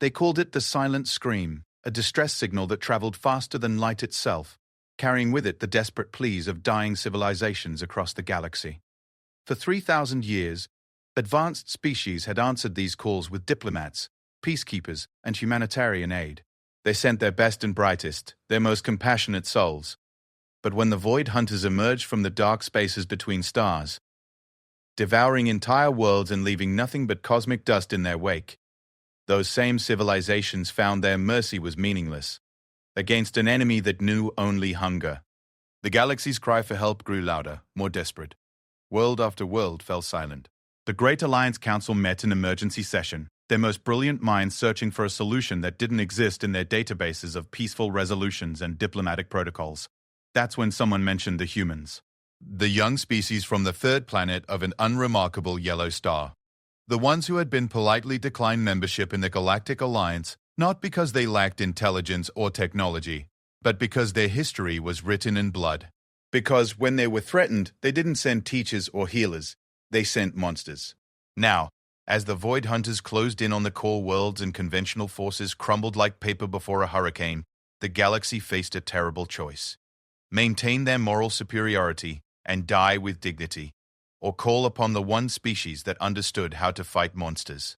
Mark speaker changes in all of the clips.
Speaker 1: They called it the Silent Scream, a distress signal that traveled faster than light itself, carrying with it the desperate pleas of dying civilizations across the galaxy. For 3,000 years, advanced species had answered these calls with diplomats, peacekeepers, and humanitarian aid. They sent their best and brightest, their most compassionate souls. But when the Void Hunters emerged from the dark spaces between stars, devouring entire worlds and leaving nothing but cosmic dust in their wake, those same civilizations found their mercy was meaningless, against an enemy that knew only hunger. The galaxy's cry for help grew louder, more desperate. World after world fell silent. The Great Alliance Council met in emergency session, their most brilliant minds searching for a solution that didn't exist in their databases of peaceful resolutions and diplomatic protocols. That's when someone mentioned the humans. The young species from the third planet of an unremarkable yellow star. The ones who had been politely declined membership in the Galactic Alliance, not because they lacked intelligence or technology, but because their history was written in blood. Because when they were threatened, they didn't send teachers or healers, they sent monsters. Now, as the Void Hunters closed in on the core worlds and conventional forces crumbled like paper before a hurricane, the galaxy faced a terrible choice. Maintain their moral superiority and die with dignity, or call upon the one species that understood how to fight monsters.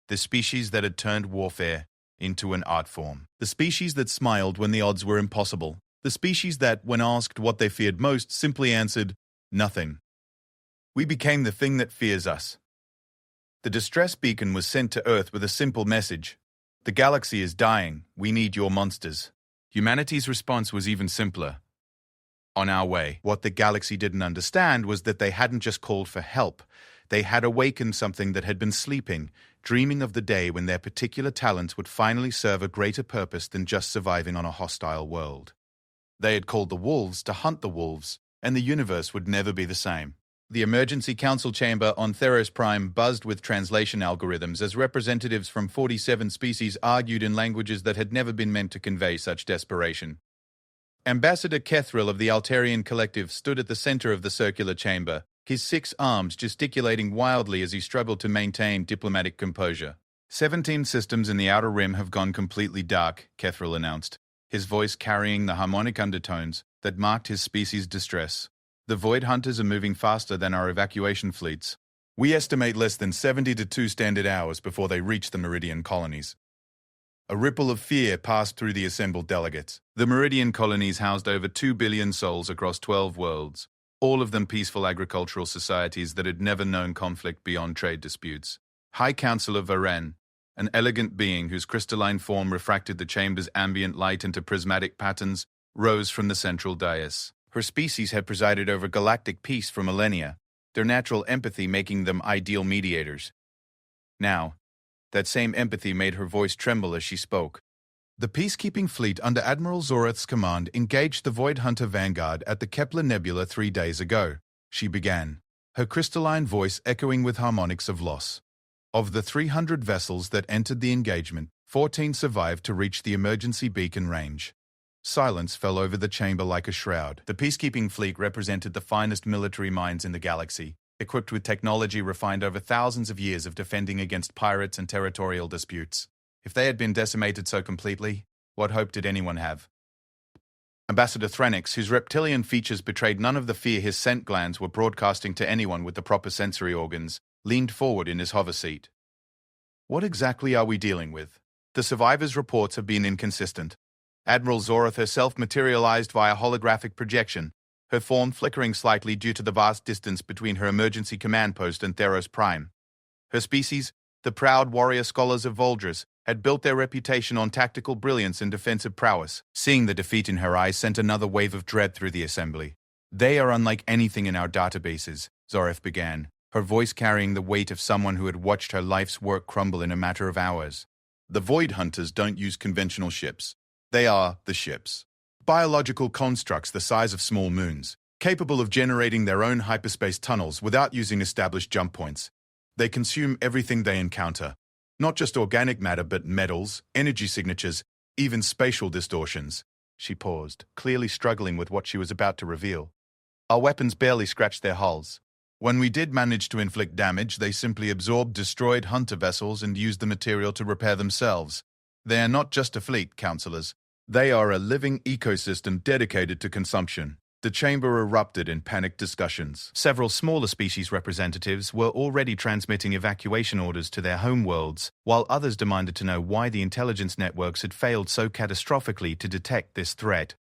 Speaker 1: The species that had turned warfare into an art form. The species that smiled when the odds were impossible. The species that, when asked what they feared most, simply answered, nothing. We became the thing that fears us. The distress beacon was sent to Earth with a simple message. The galaxy is dying. We need your monsters. Humanity's response was even simpler. On our way. What the galaxy didn't understand was that they hadn't just called for help. They had awakened something that had been sleeping, dreaming of the day when their particular talents would finally serve a greater purpose than just surviving on a hostile world. They had called the wolves to hunt the wolves, and the universe would never be the same. The emergency council chamber on Theros Prime buzzed with translation algorithms as representatives from 47 species argued in languages that had never been meant to convey such desperation. Ambassador Kethril of the Altarian Collective stood at the center of the circular chamber, his 6 arms gesticulating wildly as he struggled to maintain diplomatic composure. 17 systems in the Outer Rim have gone completely dark, Kethril announced, his voice carrying the harmonic undertones that marked his species' distress. The Void Hunters are moving faster than our evacuation fleets. We estimate less than 72 standard hours before they reach the Meridian colonies. A ripple of fear passed through the assembled delegates. The Meridian colonies housed over 2 billion souls across 12 worlds, all of them peaceful agricultural societies that had never known conflict beyond trade disputes. High Counselor Varen, an elegant being whose crystalline form refracted the chamber's ambient light into prismatic patterns, rose from the central dais. Her species had presided over galactic peace for millennia, their natural empathy making them ideal mediators. Now, that same empathy made her voice tremble as she spoke. The peacekeeping fleet under Admiral Zorath's command engaged the Void Hunter Vanguard at the Kepler Nebula 3 days ago, she began, her crystalline voice echoing with harmonics of loss. Of the 300 vessels that entered the engagement, 14 survived to reach the emergency beacon range. Silence fell over the chamber like a shroud. The peacekeeping fleet represented the finest military minds in the galaxy, equipped with technology refined over thousands of years of defending against pirates and territorial disputes. If they had been decimated so completely, what hope did anyone have? Ambassador Threnix, whose reptilian features betrayed none of the fear his scent glands were broadcasting to anyone with the proper sensory organs, leaned forward in his hover seat. What exactly are we dealing with? The survivors' reports have been inconsistent. Admiral Zorath herself materialized via holographic projection, her form flickering slightly due to the vast distance between her emergency command post and Theros Prime. Her species, the proud warrior scholars of Voldris, had built their reputation on tactical brilliance and defensive prowess. Seeing the defeat in her eyes sent another wave of dread through the assembly. They are unlike anything in our databases, Zorath began, her voice carrying the weight of someone who had watched her life's work crumble in a matter of hours. The Void Hunters don't use conventional ships. They are the ships. Biological constructs the size of small moons, capable of generating their own hyperspace tunnels without using established jump points. They consume everything they encounter, not just organic matter but metals, energy signatures, even spatial distortions. She paused, clearly struggling with what she was about to reveal. Our weapons barely scratched their hulls. When we did manage to inflict damage, they simply absorbed destroyed hunter vessels and used the material to repair themselves. They are not just a fleet, counselors. They are a living ecosystem dedicated to consumption. The chamber erupted in panicked discussions. Several smaller species representatives were already transmitting evacuation orders to their homeworlds, while others demanded to know why the intelligence networks had failed so catastrophically to detect this threat.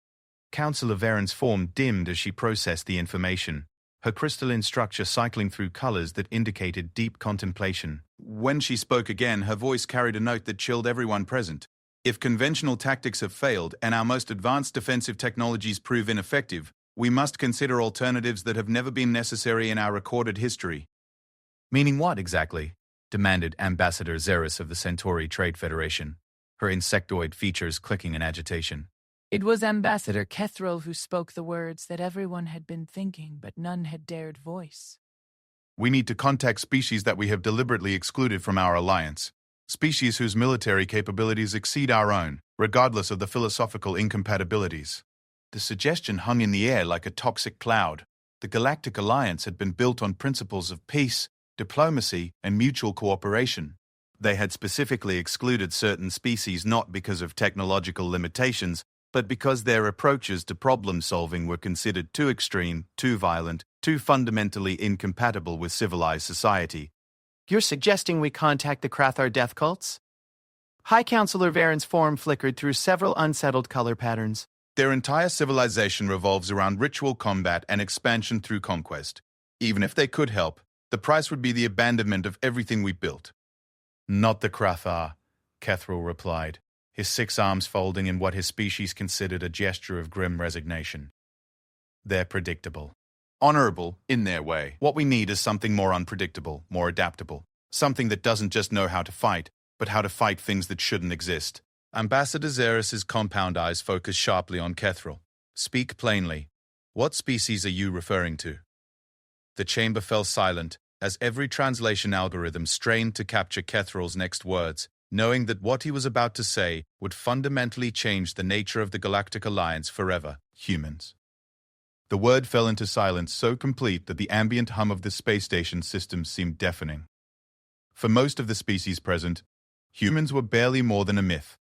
Speaker 1: Councillor Varen's form dimmed as she processed the information, her crystalline structure cycling through colors that indicated deep contemplation. When she spoke again, her voice carried a note that chilled everyone present. If conventional tactics have failed and our most advanced defensive technologies prove ineffective, we must consider alternatives that have never been necessary in our recorded history. Meaning what exactly? Demanded Ambassador Xeris of the Centauri Trade Federation, her insectoid features clicking in agitation.
Speaker 2: It was Ambassador Kethril who spoke the words that everyone had been thinking, but none had dared voice.
Speaker 1: We need to contact species that we have deliberately excluded from our alliance. Species whose military capabilities exceed our own, regardless of the philosophical incompatibilities. The suggestion hung in the air like a toxic cloud. The Galactic Alliance had been built on principles of peace, diplomacy, and mutual cooperation. They had specifically excluded certain species not because of technological limitations, but because their approaches to problem-solving were considered too extreme, too violent, too fundamentally incompatible with civilized society.
Speaker 3: You're suggesting we contact the Krathar death cults? High Counselor Varen's form flickered through several unsettled color patterns.
Speaker 1: Their entire civilization revolves around ritual combat and expansion through conquest. Even if they could help, the price would be the abandonment of everything we built. Not the Krathar, Kethril replied, his 6 arms folding in what his species considered a gesture of grim resignation. They're predictable. Honorable, in their way. What we need is something more unpredictable, more adaptable. Something that doesn't just know how to fight, but how to fight things that shouldn't exist. Ambassador Xeris's compound eyes focused sharply on Kethril. Speak plainly. What species are you referring to? The chamber fell silent as every translation algorithm strained to capture Kethril's next words, knowing that what he was about to say would fundamentally change the nature of the Galactic Alliance forever. Humans. The word fell into silence so complete that the ambient hum of the space station system seemed deafening. For most of the species present, humans were barely more than a myth.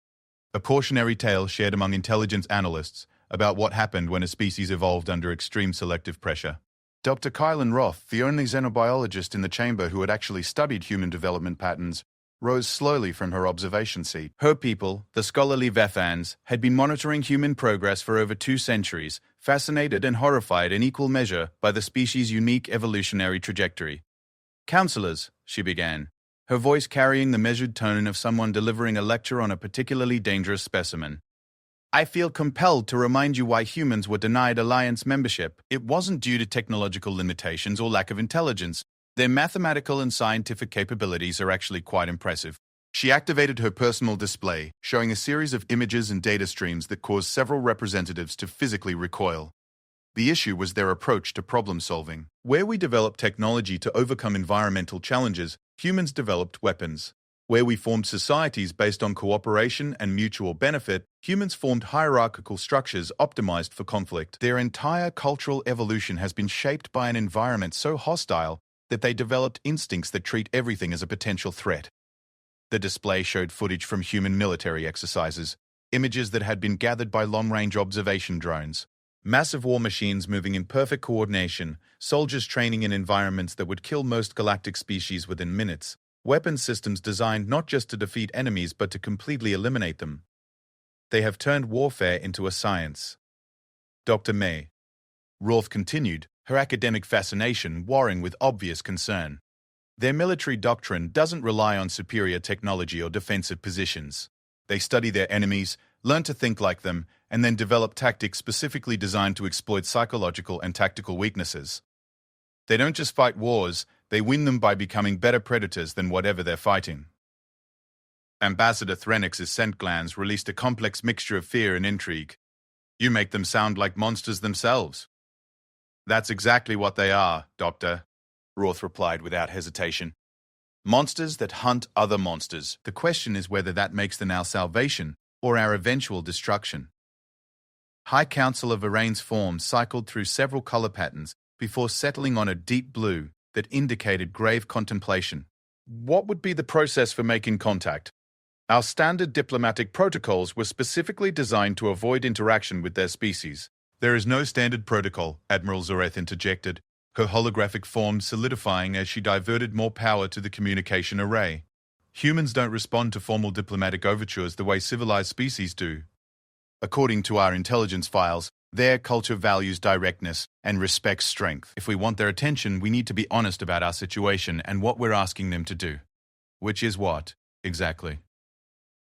Speaker 1: A cautionary tale shared among intelligence analysts about what happened when a species evolved under extreme selective pressure. Dr. Kylan Roth, the only xenobiologist in the chamber who had actually studied human development patterns, rose slowly from her observation seat. Her people, the scholarly Vethans, had been monitoring human progress for over 2 centuries, fascinated and horrified in equal measure by the species' unique evolutionary trajectory. Counselors, she began, her voice carrying the measured tone of someone delivering a lecture on a particularly dangerous specimen. I feel compelled to remind you why humans were denied Alliance membership. It wasn't due to technological limitations or lack of intelligence. Their mathematical and scientific capabilities are actually quite impressive. She activated her personal display, showing a series of images and data streams that caused several representatives to physically recoil. The issue was their approach to problem solving. Where we developed technology to overcome environmental challenges, humans developed weapons. Where we formed societies based on cooperation and mutual benefit, humans formed hierarchical structures optimized for conflict. Their entire cultural evolution has been shaped by an environment so hostile that they developed instincts that treat everything as a potential threat. The display showed footage from human military exercises, images that had been gathered by long-range observation drones, massive war machines moving in perfect coordination, soldiers training in environments that would kill most galactic species within minutes, weapons systems designed not just to defeat enemies but to completely eliminate them. They have turned warfare into a science. Dr. May. Roth continued, her academic fascination warring with obvious concern. Their military doctrine doesn't rely on superior technology or defensive positions. They study their enemies, learn to think like them, and then develop tactics specifically designed to exploit psychological and tactical weaknesses. They don't just fight wars, they win them by becoming better predators than whatever they're fighting. Ambassador Threnix's scent glands released a complex mixture of fear and intrigue. You make them sound like monsters themselves. That's exactly what they are, Doctor, Roth replied without hesitation. Monsters that hunt other monsters. The question is whether that makes them our salvation or our eventual destruction. High Counselor Varane's form cycled through several color patterns before settling on a deep blue that indicated grave contemplation. What would be the process for making contact? Our standard diplomatic protocols were specifically designed to avoid interaction with their species. There is no standard protocol, Admiral Zoreth interjected, her holographic form solidifying as she diverted more power to the communication array. Humans don't respond to formal diplomatic overtures the way civilized species do. According to our intelligence files, their culture values directness and respects strength. If we want their attention, we need to be honest about our situation and what we're asking them to do. Which is what, exactly?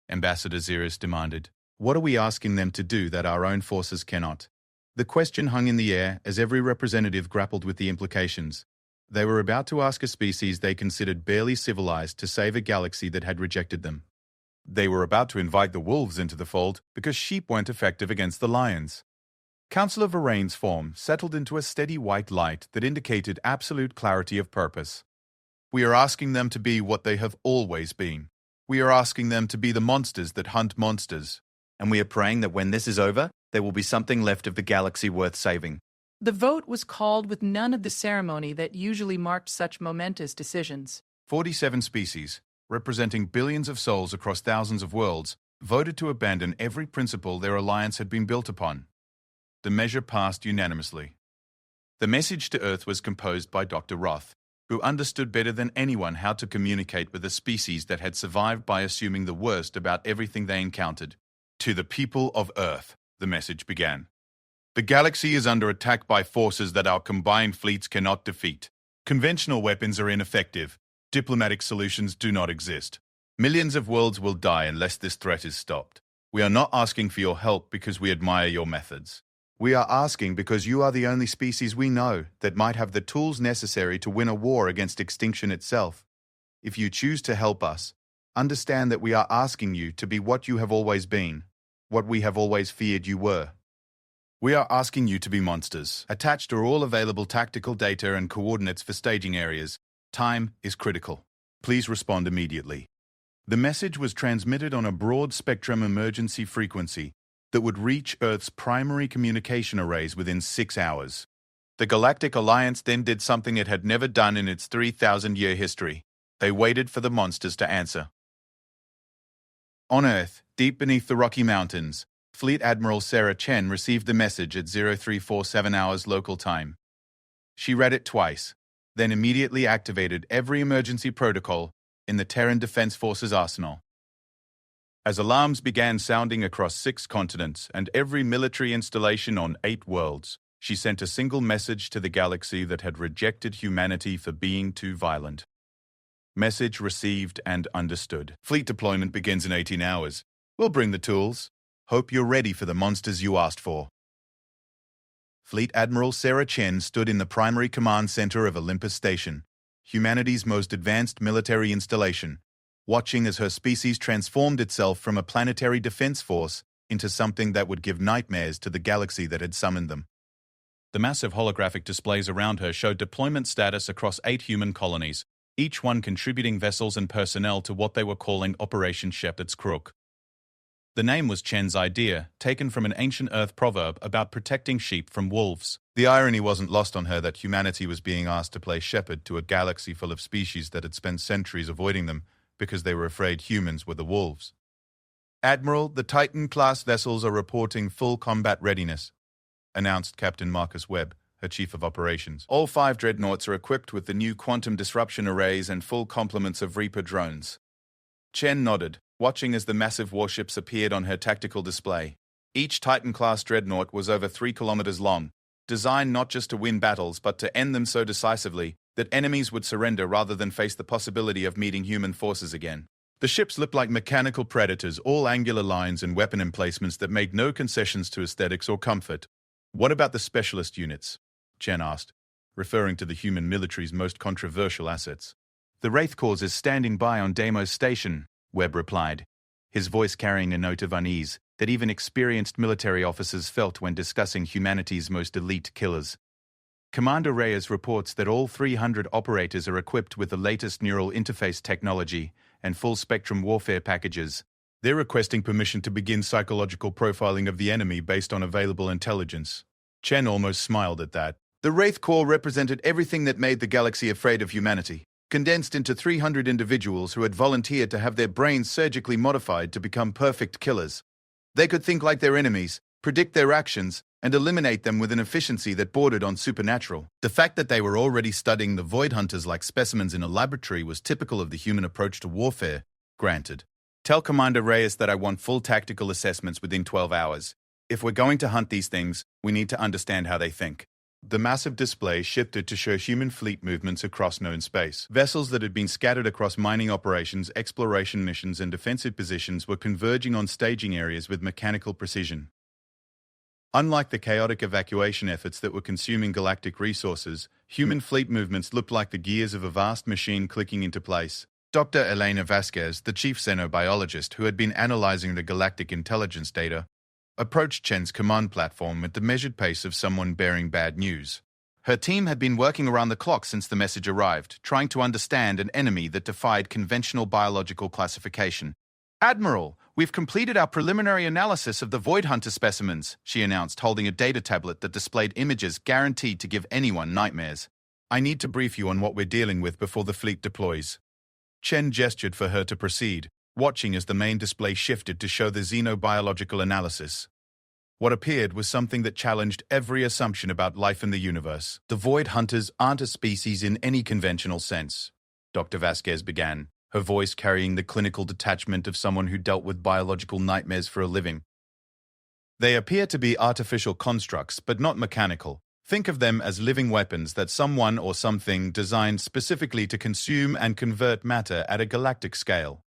Speaker 1: Ambassador Xeris demanded. What are we asking them to do that our own forces cannot? The question hung in the air as every representative grappled with the implications. They were about to ask a species they considered barely civilized to save a galaxy that had rejected them. They were about to invite the wolves into the fold because sheep weren't effective against the lions. Councillor Varane's form settled into a steady white light that indicated absolute clarity of purpose. We are asking them to be what they have always been. We are asking them to be the monsters that hunt monsters. And we are praying that when this is over, there will be something left of the galaxy worth saving.
Speaker 2: The vote was called with none of the ceremony that usually marked such momentous decisions.
Speaker 1: 47 species, representing billions of souls across thousands of worlds, voted to abandon every principle their alliance had been built upon. The measure passed unanimously. The message to Earth was composed by Dr. Roth, who understood better than anyone how to communicate with a species that had survived by assuming the worst about everything they encountered. To the people of Earth, the message began. The galaxy is under attack by forces that our combined fleets cannot defeat. Conventional weapons are ineffective. Diplomatic solutions do not exist. Millions of worlds will die unless this threat is stopped. We are not asking for your help because we admire your methods. We are asking because you are the only species we know that might have the tools necessary to win a war against extinction itself. If you choose to help us, understand that we are asking you to be what you have always been, what we have always feared you were. We are asking you to be monsters. Attached are all available tactical data and coordinates for staging areas. Time is critical. Please respond immediately. The message was transmitted on a broad-spectrum emergency frequency that would reach Earth's primary communication arrays within 6 hours. The Galactic Alliance then did something it had never done in its 3,000-year history. They waited for the monsters to answer. On Earth, deep beneath the Rocky Mountains, Fleet Admiral Sarah Chen received the message at 0347 hours local time. She read it twice, then immediately activated every emergency protocol in the Terran Defense Force's arsenal. As alarms began sounding across 6 continents and every military installation on 8 worlds, she sent a single message to the galaxy that had rejected humanity for being too violent. Message received and understood. Fleet deployment begins in 18 hours. We'll bring the tools. Hope you're ready for the monsters you asked for. Fleet Admiral Sarah Chen stood in the primary command center of Olympus Station, humanity's most advanced military installation, watching as her species transformed itself from a planetary defense force into something that would give nightmares to the galaxy that had summoned them. The massive holographic displays around her showed deployment status across 8 human colonies, each one contributing vessels and personnel to what they were calling Operation Shepherd's Crook. The name was Chen's idea, taken from an ancient Earth proverb about protecting sheep from wolves. The irony wasn't lost on her that humanity was being asked to play shepherd to a galaxy full of species that had spent centuries avoiding them because they were afraid humans were the wolves. Admiral, the Titan-class vessels are reporting full combat readiness, announced Captain Marcus Webb, her chief of operations. All 5 dreadnoughts are equipped with the new quantum disruption arrays and full complements of Reaper drones. Chen nodded, watching as the massive warships appeared on her tactical display. Each Titan-class dreadnought was over 3 kilometers long, designed not just to win battles but to end them so decisively that enemies would surrender rather than face the possibility of meeting human forces again. The ships looked like mechanical predators, all angular lines and weapon emplacements that made no concessions to aesthetics or comfort. What about the specialist units? Chen asked, referring to the human military's most controversial assets. The Wraith Corps is standing by on Deimos Station, Webb replied, his voice carrying a note of unease that even experienced military officers felt when discussing humanity's most elite killers. Commander Reyes reports that all 300 operators are equipped with the latest neural interface technology and full-spectrum warfare packages. They're requesting permission to begin psychological profiling of the enemy based on available intelligence. Chen almost smiled at that, The Wraith Corps represented everything that made the galaxy afraid of humanity, condensed into 300 individuals who had volunteered to have their brains surgically modified to become perfect killers. They could think like their enemies, predict their actions, and eliminate them with an efficiency that bordered on supernatural. The fact that they were already studying the Void Hunters like specimens in a laboratory was typical of the human approach to warfare, granted. Tell Commander Reyes that I want full tactical assessments within 12 hours. If we're going to hunt these things, we need to understand how they think. The massive display shifted to show human fleet movements across known space. Vessels that had been scattered across mining operations, exploration missions, and defensive positions were converging on staging areas with mechanical precision. Unlike the chaotic evacuation efforts that were consuming galactic resources, human fleet movements looked like the gears of a vast machine clicking into place. Dr. Elena Vasquez, the chief xenobiologist who had been analyzing the galactic intelligence data, approached Chen's command platform at the measured pace of someone bearing bad news. Her team had been working around the clock since the message arrived, trying to understand an enemy that defied conventional biological classification. "Admiral, we've completed our preliminary analysis of the Void Hunter specimens," she announced, holding a data tablet that displayed images guaranteed to give anyone nightmares. "I need to brief you on what we're dealing with before the fleet deploys." Chen gestured for her to proceed, watching as the main display shifted to show the xenobiological analysis. What appeared was something that challenged every assumption about life in the universe. "The Void Hunters aren't a species in any conventional sense," Dr. Vasquez began, her voice carrying the clinical detachment of someone who dealt with biological nightmares for a living. "They appear to be artificial constructs, but not mechanical. Think of them as living weapons that someone or something designed specifically to consume and convert matter at a galactic scale."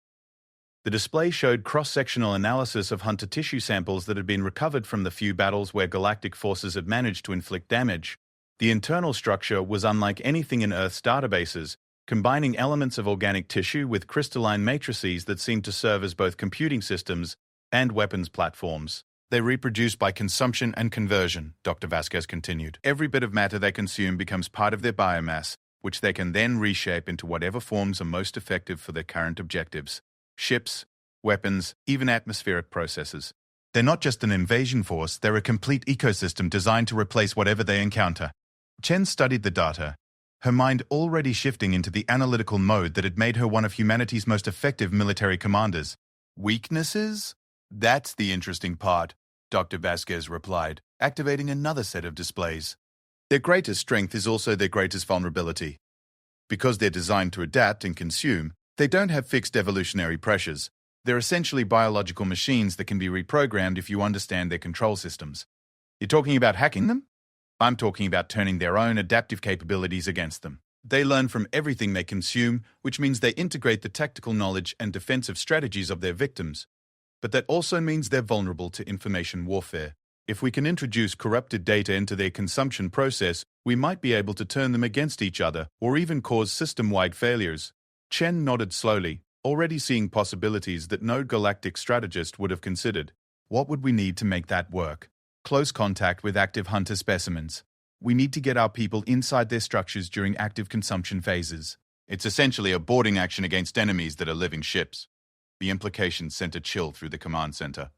Speaker 1: The display showed cross-sectional analysis of hunter tissue samples that had been recovered from the few battles where galactic forces had managed to inflict damage. The internal structure was unlike anything in Earth's databases, combining elements of organic tissue with crystalline matrices that seemed to serve as both computing systems and weapons platforms. "They reproduce by consumption and conversion," Dr. Vasquez continued. "Every bit of matter they consume becomes part of their biomass, which they can then reshape into whatever forms are most effective for their current objectives. Ships, weapons, even atmospheric processes. They're not just an invasion force, they're a complete ecosystem designed to replace whatever they encounter." Chen studied the data, her mind already shifting into the analytical mode that had made her one of humanity's most effective military commanders. "Weaknesses? That's the interesting part," Dr. Vasquez replied, activating another set of displays. "Their greatest strength is also their greatest vulnerability. Because they're designed to adapt and consume, they don't have fixed evolutionary pressures. They're essentially biological machines that can be reprogrammed if you understand their control systems." "You're talking about hacking them?" "I'm talking about turning their own adaptive capabilities against them. They learn from everything they consume, which means they integrate the tactical knowledge and defensive strategies of their victims. But that also means they're vulnerable to information warfare. If we can introduce corrupted data into their consumption process, we might be able to turn them against each other or even cause system-wide failures." Chen nodded slowly, already seeing possibilities that no galactic strategist would have considered. "What would we need to make that work?" "Close contact with active hunter specimens. We need to get our people inside their structures during active consumption phases. It's essentially a boarding action against enemies that are living ships." The implications sent a chill through the command center.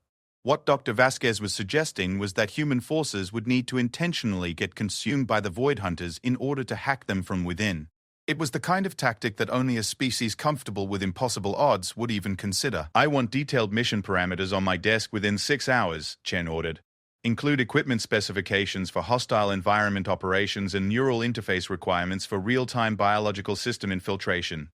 Speaker 1: What Dr. Vasquez was suggesting was that human forces would need to intentionally get consumed by the Void Hunters in order to hack them from within. It was the kind of tactic that only a species comfortable with impossible odds would even consider. "I want detailed mission parameters on my desk within 6 hours, Chen ordered. "Include equipment specifications for hostile environment operations and neural interface requirements for real-time biological system infiltration."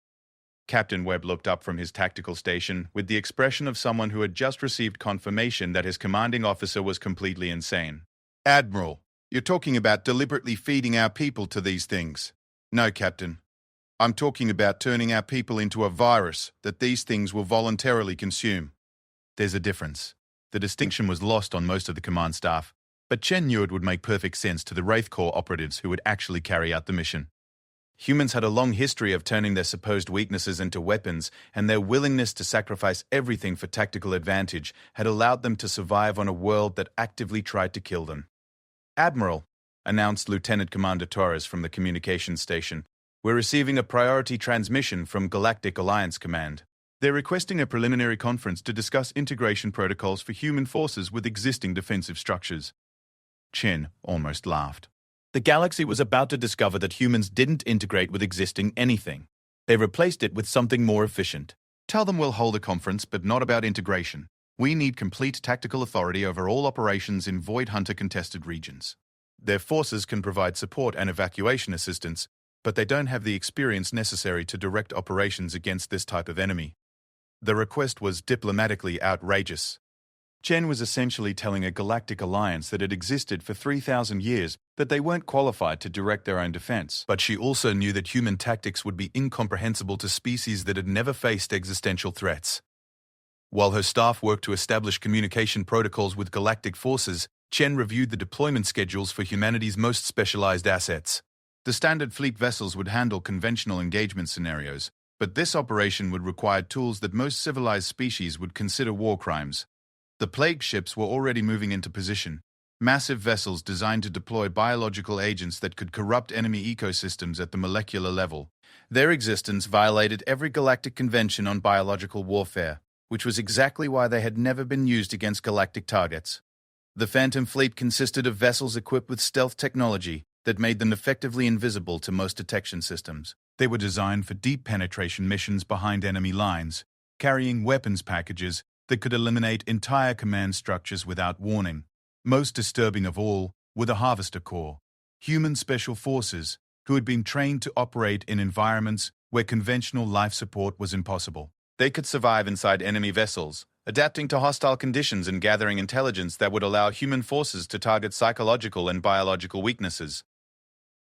Speaker 1: Captain Webb looked up from his tactical station with the expression of someone who had just received confirmation that his commanding officer was completely insane. "Admiral, you're talking about deliberately feeding our people to these things." "No, Captain. I'm talking about turning our people into a virus that these things will voluntarily consume." There's a difference. The distinction was lost on most of the command staff, but Chen knew it would make perfect sense to the Wraith Corps operatives who would actually carry out the mission. Humans had a long history of turning their supposed weaknesses into weapons, and their willingness to sacrifice everything for tactical advantage had allowed them to survive on a world that actively tried to kill them. "Admiral," announced Lieutenant Commander Torres from the communications station, "we're receiving a priority transmission from Galactic Alliance Command. They're requesting a preliminary conference to discuss integration protocols for human forces with existing defensive structures." Chen almost laughed. The galaxy was about to discover that humans didn't integrate with existing anything. They replaced it with something more efficient. Tell them we'll hold a conference, but not about integration. We need complete tactical authority over all operations in Void Hunter-contested regions. Their forces can provide support and evacuation assistance, but they don't have the experience necessary to direct operations against this type of enemy. The request was diplomatically outrageous. Chen was essentially telling a galactic alliance that had existed for 3,000 years that they weren't qualified to direct their own defense. But she also knew that human tactics would be incomprehensible to species that had never faced existential threats. While her staff worked to establish communication protocols with galactic forces, Chen reviewed the deployment schedules for humanity's most specialized assets. The standard fleet vessels would handle conventional engagement scenarios, but this operation would require tools that most civilized species would consider war crimes. The plague ships were already moving into position, massive vessels designed to deploy biological agents that could corrupt enemy ecosystems at the molecular level. Their existence violated every galactic convention on biological warfare, which was exactly why they had never been used against galactic targets. The Phantom Fleet consisted of vessels equipped with stealth technology that made them effectively invisible to most detection systems. They were designed for deep penetration missions behind enemy lines, carrying weapons packages that could eliminate entire command structures without warning. Most disturbing of all were the Harvester Corps, human special forces who had been trained to operate in environments where conventional life support was impossible. They could survive inside enemy vessels, adapting to hostile conditions and gathering intelligence that would allow human forces to target psychological and biological weaknesses.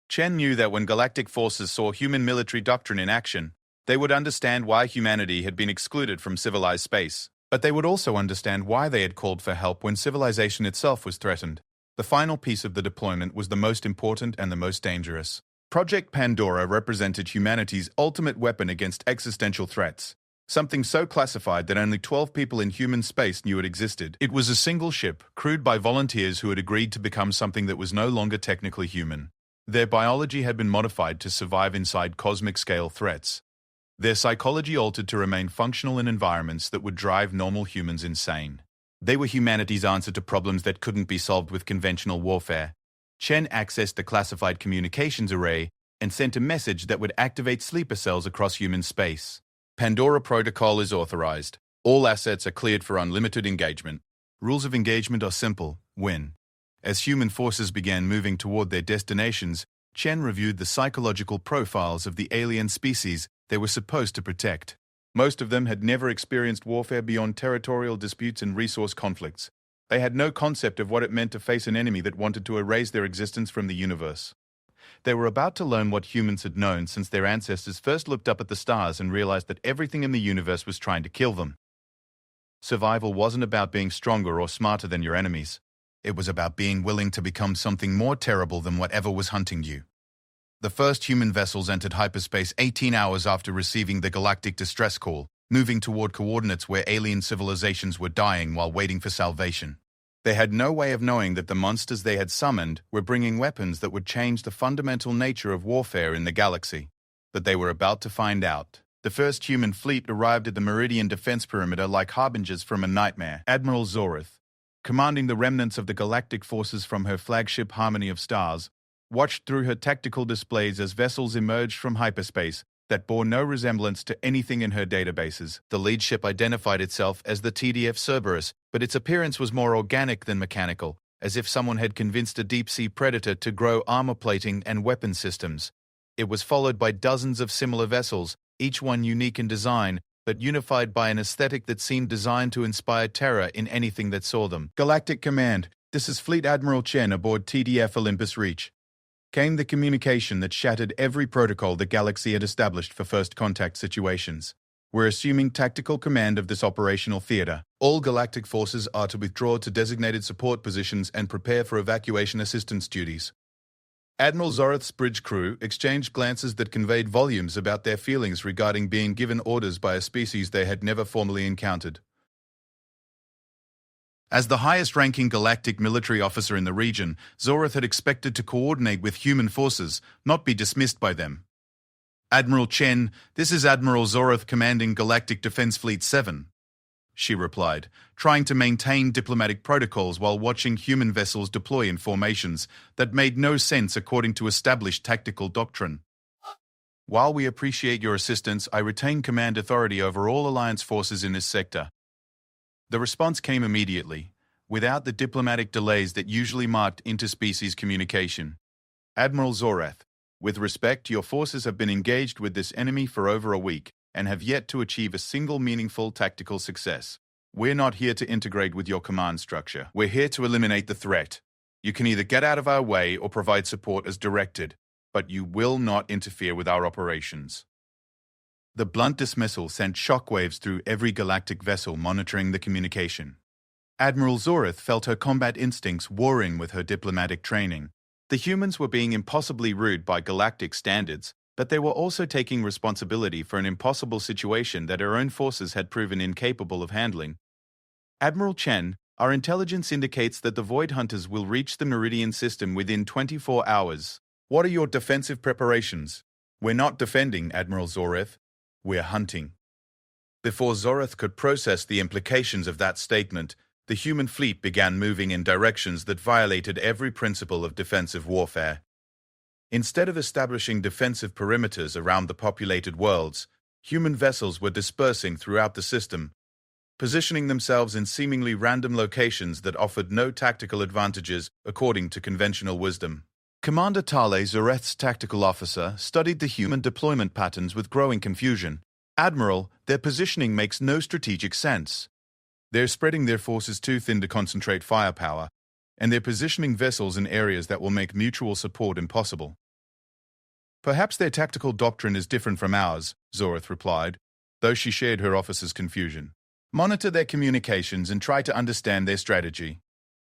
Speaker 1: Chen knew that when galactic forces saw human military doctrine in action, they would understand why humanity had been excluded from civilized space. But they would also understand why they had called for help when civilization itself was threatened. The final piece of the deployment was the most important and the most dangerous. Project Pandora represented humanity's ultimate weapon against existential threats, something so classified that only 12 people in human space knew it existed. It was a single ship, crewed by volunteers who had agreed to become something that was no longer technically human. Their biology had been modified to survive inside cosmic-scale threats. Their psychology altered to remain functional in environments that would drive normal humans insane. They were humanity's answer to problems that couldn't be solved with conventional warfare. Chen accessed the classified communications array and sent a message that would activate sleeper cells across human space. Pandora Protocol is authorized. All assets are cleared for unlimited engagement. Rules of engagement are simple: win. As human forces began moving toward their destinations, Chen reviewed the psychological profiles of the alien species they were supposed to protect. Most of them had never experienced warfare beyond territorial disputes and resource conflicts. They had no concept of what it meant to face an enemy that wanted to erase their existence from the universe. They were about to learn what humans had known since their ancestors first looked up at the stars and realized that everything in the universe was trying to kill them. Survival wasn't about being stronger or smarter than your enemies. It was about being willing to become something more terrible than whatever was hunting you. The first human vessels entered hyperspace 18 hours after receiving the galactic distress call, moving toward coordinates where alien civilizations were dying while waiting for salvation. They had no way of knowing that the monsters they had summoned were bringing weapons that would change the fundamental nature of warfare in the galaxy. But they were about to find out. The first human fleet arrived at the Meridian defense perimeter like harbingers from a nightmare. Admiral Zorith, commanding the remnants of the galactic forces from her flagship Harmony of Stars, watched through her tactical displays as vessels emerged from hyperspace that bore no resemblance to anything in her databases. The lead ship identified itself as the TDF Cerberus, but its appearance was more organic than mechanical, as if someone had convinced a deep-sea predator to grow armor plating and weapon systems. It was followed by dozens of similar vessels, each one unique in design, but unified by an aesthetic that seemed designed to inspire terror in anything that saw them. Galactic Command, this is Fleet Admiral Chen aboard TDF Olympus Reach. Came the communication that shattered every protocol the galaxy had established for first contact situations. We're assuming tactical command of this operational theater. All galactic forces are to withdraw to designated support positions and prepare for evacuation assistance duties. Admiral Zorith's bridge crew exchanged glances that conveyed volumes about their feelings regarding being given orders by a species they had never formally encountered. As the highest-ranking galactic military officer in the region, Zorith had expected to coordinate with human forces, not be dismissed by them. Admiral Chen, this is Admiral Zorith commanding Galactic Defense Fleet 7. she replied, trying to maintain diplomatic protocols while watching human vessels deploy in formations that made no sense according to established tactical doctrine. While we appreciate your assistance, I retain command authority over all Alliance forces in this sector. The response came immediately, without the diplomatic delays that usually marked interspecies communication. Admiral Zoreth, with respect, your forces have been engaged with this enemy for over a week and have yet to achieve a single meaningful tactical success. We're not here to integrate with your command structure. We're here to eliminate the threat. You can either get out of our way or provide support as directed, but you will not interfere with our operations. The blunt dismissal sent shockwaves through every galactic vessel monitoring the communication. Admiral Zoreth felt her combat instincts warring with her diplomatic training. The humans were being impossibly rude by galactic standards, but they were also taking responsibility for an impossible situation that our own forces had proven incapable of handling. Admiral Chen, our intelligence indicates that the Void Hunters will reach the Meridian system within 24 hours. What are your defensive preparations? We're not defending, Admiral Zoreth. We're hunting. Before Zoreth could process the implications of that statement, the human fleet began moving in directions that violated every principle of defensive warfare. Instead of establishing defensive perimeters around the populated worlds, human vessels were dispersing throughout the system, positioning themselves in seemingly random locations that offered no tactical advantages according to conventional wisdom. Commander Tale, Zoreth's tactical officer, studied the human deployment patterns with growing confusion. Admiral, their positioning makes no strategic sense. They're spreading their forces too thin to concentrate firepower, and they're positioning vessels in areas that will make mutual support impossible. Perhaps their tactical doctrine is different from ours, Zoreth replied, though she shared her officer's confusion. Monitor their communications and try to understand their strategy.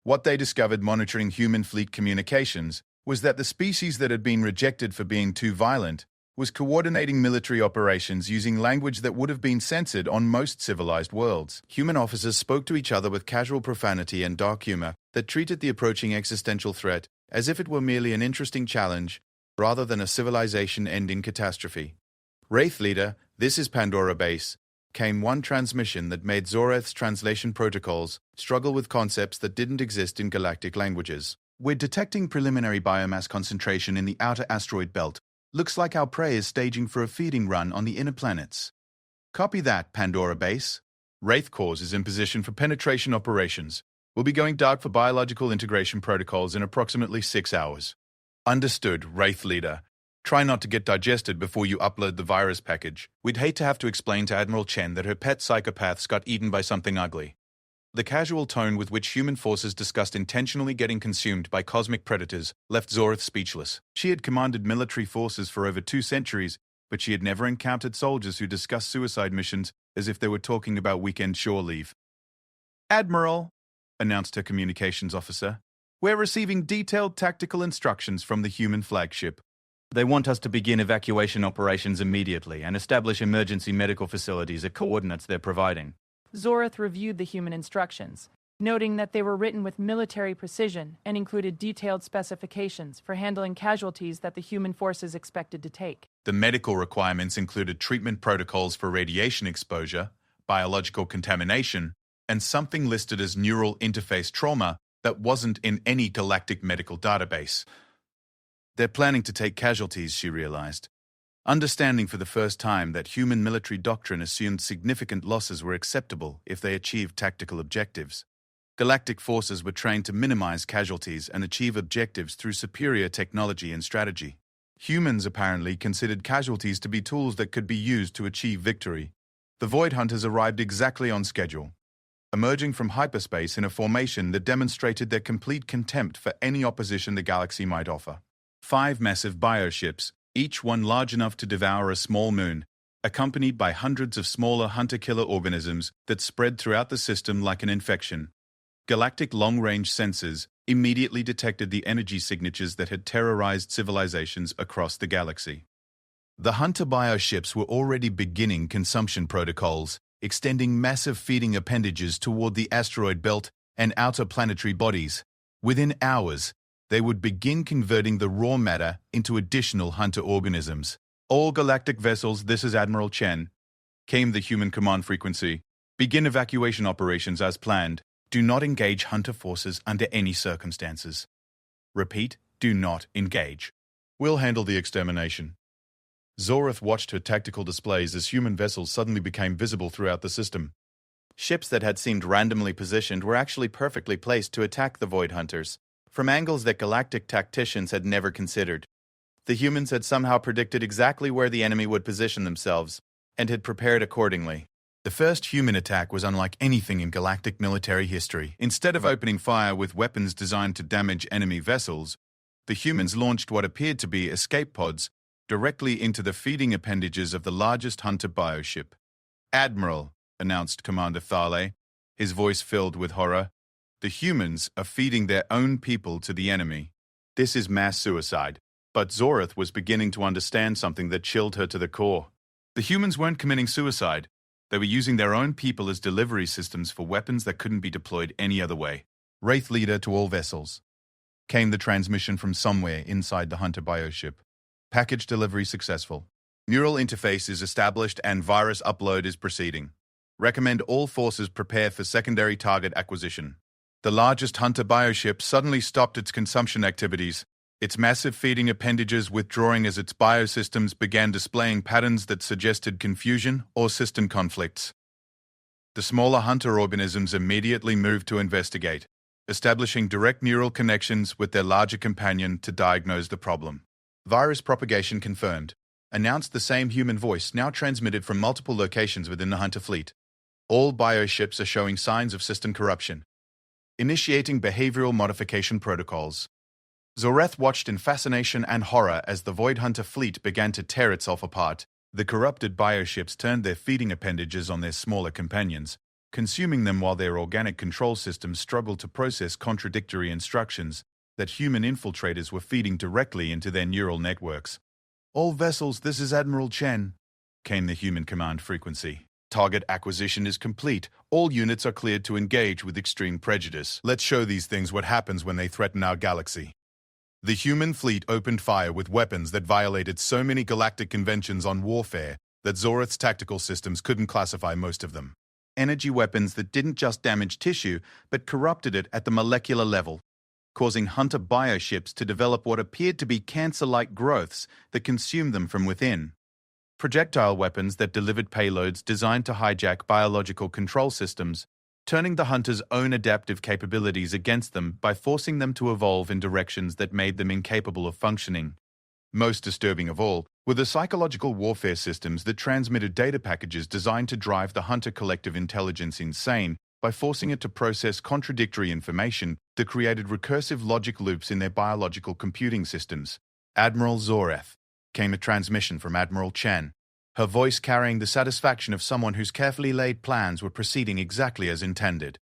Speaker 1: What they discovered monitoring human fleet communications was that the species that had been rejected for being too violent was coordinating military operations using language that would have been censored on most civilized worlds. Human officers spoke to each other with casual profanity and dark humor that treated the approaching existential threat as if it were merely an interesting challenge rather than a civilization-ending catastrophe. Wraith Leader, this is Pandora Base, came one transmission that made Zoreth's translation protocols struggle with concepts that didn't exist in galactic languages. We're detecting preliminary biomass concentration in the outer asteroid belt. Looks like our prey is staging for a feeding run on the inner planets. Copy that, Pandora Base. Wraith Cores is in position for penetration operations. We'll be going dark for biological integration protocols in approximately 6 hours. Understood, Wraith Leader. Try not to get digested before you upload the virus package. We'd hate to have to explain to Admiral Chen that her pet psychopaths got eaten by something ugly. The casual tone with which human forces discussed intentionally getting consumed by cosmic predators left Zoreth speechless. She had commanded military forces for over 2 centuries, but she had never encountered soldiers who discussed suicide missions as if they were talking about weekend shore leave. Admiral, announced her communications officer, we're receiving detailed tactical instructions from the human flagship. They want us to begin evacuation operations immediately and establish emergency medical facilities at coordinates they're providing.
Speaker 2: Zoreth reviewed the human instructions, noting that they were written with military precision and included detailed specifications for handling casualties that the human forces expected to take.
Speaker 1: The medical requirements included treatment protocols for radiation exposure, biological contamination, and something listed as neural interface trauma that wasn't in any galactic medical database. They're planning to take casualties, she realized, understanding for the first time that human military doctrine assumed significant losses were acceptable if they achieved tactical objectives. Galactic forces were trained to minimize casualties and achieve objectives through superior technology and strategy. Humans apparently considered casualties to be tools that could be used to achieve victory. The Void Hunters arrived exactly on schedule, emerging from hyperspace in a formation that demonstrated their complete contempt for any opposition the galaxy might offer. 5 massive bioships, each one large enough to devour a small moon, accompanied by hundreds of smaller hunter-killer organisms that spread throughout the system like an infection. Galactic long-range sensors immediately detected the energy signatures that had terrorized civilizations across the galaxy. The hunter bioships were already beginning consumption protocols, extending massive feeding appendages toward the asteroid belt and outer planetary bodies. Within hours, they would begin converting the raw matter into additional hunter organisms. All galactic vessels, this is Admiral Chen, came the human command frequency. Begin evacuation operations as planned. Do not engage Hunter forces under any circumstances. Repeat, do not engage. We'll handle the extermination. Zoreth watched her tactical displays as human vessels suddenly became visible throughout the system.
Speaker 3: Ships that had seemed randomly positioned were actually perfectly placed to attack the Void Hunters, from angles that galactic tacticians had never considered. The humans had somehow predicted exactly where the enemy would position themselves, and had prepared accordingly.
Speaker 1: The first human attack was unlike anything in galactic military history. Instead of opening fire with weapons designed to damage enemy vessels, the humans launched what appeared to be escape pods directly into the feeding appendages of the largest Hunter bioship. "Admiral," announced Commander Thale, his voice filled with horror, "the humans are feeding their own people to the enemy. This is mass suicide." But Zoreth was beginning to understand something that chilled her to the core. The humans weren't committing suicide. They were using their own people as delivery systems for weapons that couldn't be deployed any other way. "Wraith Leader to all vessels," came the transmission from somewhere inside the Hunter bioship. "Package delivery successful. Neural interface is established and virus upload is proceeding. Recommend all forces prepare for secondary target acquisition." The largest Hunter bioship suddenly stopped its consumption activities, its massive feeding appendages withdrawing as its biosystems began displaying patterns that suggested confusion or system conflicts. The smaller Hunter organisms immediately moved to investigate, establishing direct neural connections with their larger companion to diagnose the problem. "Virus propagation confirmed," announced the same human voice now transmitted from multiple locations within the Hunter fleet. "All bioships are showing signs of system corruption. Initiating behavioral modification protocols." Zoreth watched in fascination and horror as the Void Hunter fleet began to tear itself apart. The corrupted bioships turned their feeding appendages on their smaller companions, consuming them while their organic control systems struggled to process contradictory instructions that human infiltrators were feeding directly into their neural networks. "All vessels, this is Admiral Chen," came the human command frequency. "Target acquisition is complete. All units are cleared to engage with extreme prejudice. Let's show these things what happens when they threaten our galaxy." The human fleet opened fire with weapons that violated so many galactic conventions on warfare that Zoreth's tactical systems couldn't classify most of them. Energy weapons that didn't just damage tissue, but corrupted it at the molecular level, causing Hunter bioships to develop what appeared to be cancer-like growths that consumed them from within. Projectile weapons that delivered payloads designed to hijack biological control systems, turning the Hunter's own adaptive capabilities against them by forcing them to evolve in directions that made them incapable of functioning. Most disturbing of all were the psychological warfare systems that transmitted data packages designed to drive the Hunter collective intelligence insane by forcing it to process contradictory information that created recursive logic loops in their biological computing systems. "Admiral Zoreth," came a transmission from Admiral Chen, her voice carrying the satisfaction of someone whose carefully laid plans were proceeding exactly as intended.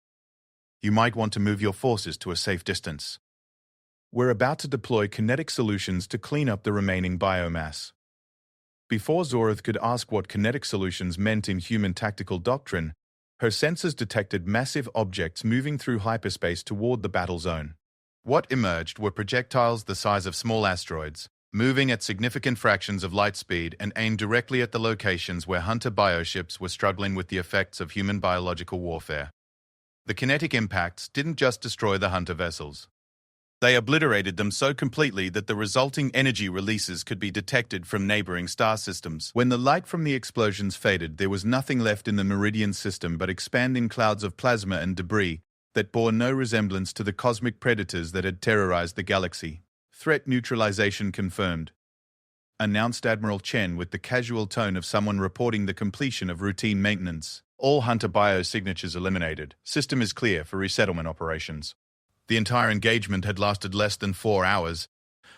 Speaker 1: "You might want to move your forces to a safe distance. We're about to deploy kinetic solutions to clean up the remaining biomass." Before Zoreth could ask what kinetic solutions meant in human tactical doctrine, her sensors detected massive objects moving through hyperspace toward the battle zone. What emerged were projectiles the size of small asteroids, moving at significant fractions of light speed and aimed directly at the locations where Hunter bioships were struggling with the effects of human biological warfare. The kinetic impacts didn't just destroy the Hunter vessels. They obliterated them so completely that the resulting energy releases could be detected from neighboring star systems. When the light from the explosions faded, there was nothing left in the Meridian system but expanding clouds of plasma and debris that bore no resemblance to the cosmic predators that had terrorized the galaxy. "Threat neutralization confirmed," announced Admiral Chen with the casual tone of someone reporting the completion of routine maintenance. "All Hunter biosignatures eliminated. System is clear for resettlement operations." The entire engagement had lasted less than 4 hours.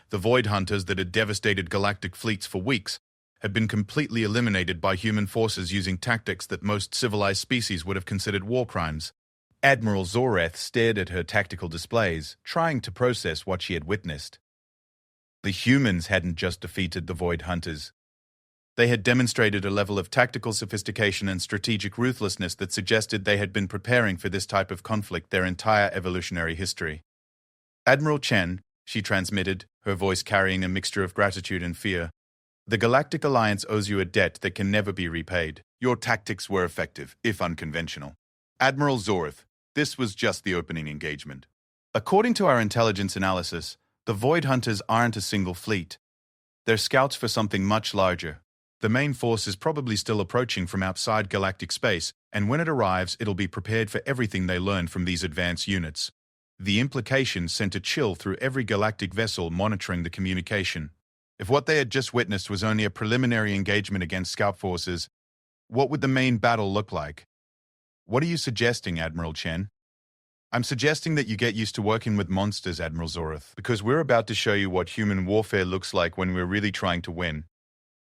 Speaker 1: The Void Hunters that had devastated galactic fleets for weeks had been completely eliminated by human forces using tactics that most civilized species would have considered war crimes. Admiral Zoreth stared at her tactical displays, trying to process what she had witnessed. The humans hadn't just defeated the Void Hunters. They had demonstrated a level of tactical sophistication and strategic ruthlessness that suggested they had been preparing for this type of conflict their entire evolutionary history. "Admiral Chen," she transmitted, her voice carrying a mixture of gratitude and fear, "the Galactic Alliance owes you a debt that can never be repaid. Your tactics were effective, if unconventional. Admiral Zorth, this was just the opening engagement. According to our intelligence analysis, the Void Hunters aren't a single fleet. They're scouts for something much larger. The main force is probably still approaching from outside galactic space, and when it arrives, it'll be prepared for everything they learned from these advanced units. The implication sent a chill through every galactic vessel monitoring the communication. If what they had just witnessed was only a preliminary engagement against scout forces, what would the main battle look like? What are you suggesting, Admiral Chen? I'm suggesting that you get used to working with monsters, Admiral Zorth, because we're about to show you what human warfare looks like when we're really trying to win.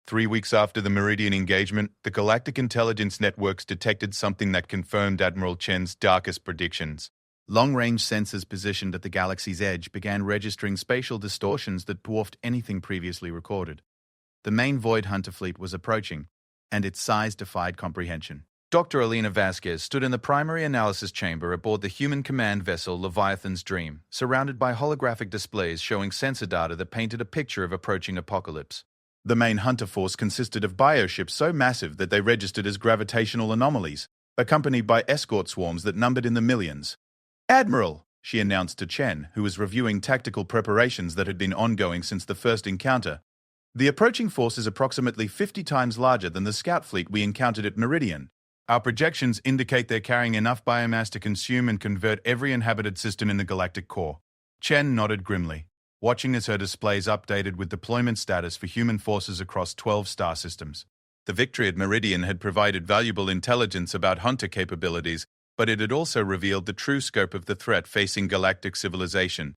Speaker 1: 3 weeks after the Meridian engagement, the Galactic Intelligence Networks detected something that confirmed Admiral Chen's darkest predictions. Long-range sensors positioned at the galaxy's edge began registering spatial distortions that dwarfed anything previously recorded. The main Void Hunter fleet was approaching, and its size defied comprehension. Dr. Alina Vasquez stood in the primary analysis chamber aboard the human command vessel Leviathan's Dream, surrounded by holographic displays showing sensor data that painted a picture of approaching apocalypse. The main hunter force consisted of bioships so massive that they registered as gravitational anomalies, accompanied by escort swarms that numbered in the millions. "Admiral," she announced to Chen, who was reviewing tactical preparations that had been ongoing since the first encounter. "The approaching force is approximately 50 times larger than the scout fleet we encountered at Meridian. Our projections indicate they're carrying enough biomass to consume and convert every inhabited system in the galactic core." Chen nodded grimly, watching as her displays updated with deployment status for human forces across 12 star systems. The victory at Meridian had provided valuable intelligence about hunter capabilities, but it had also revealed the true scope of the threat facing galactic civilization.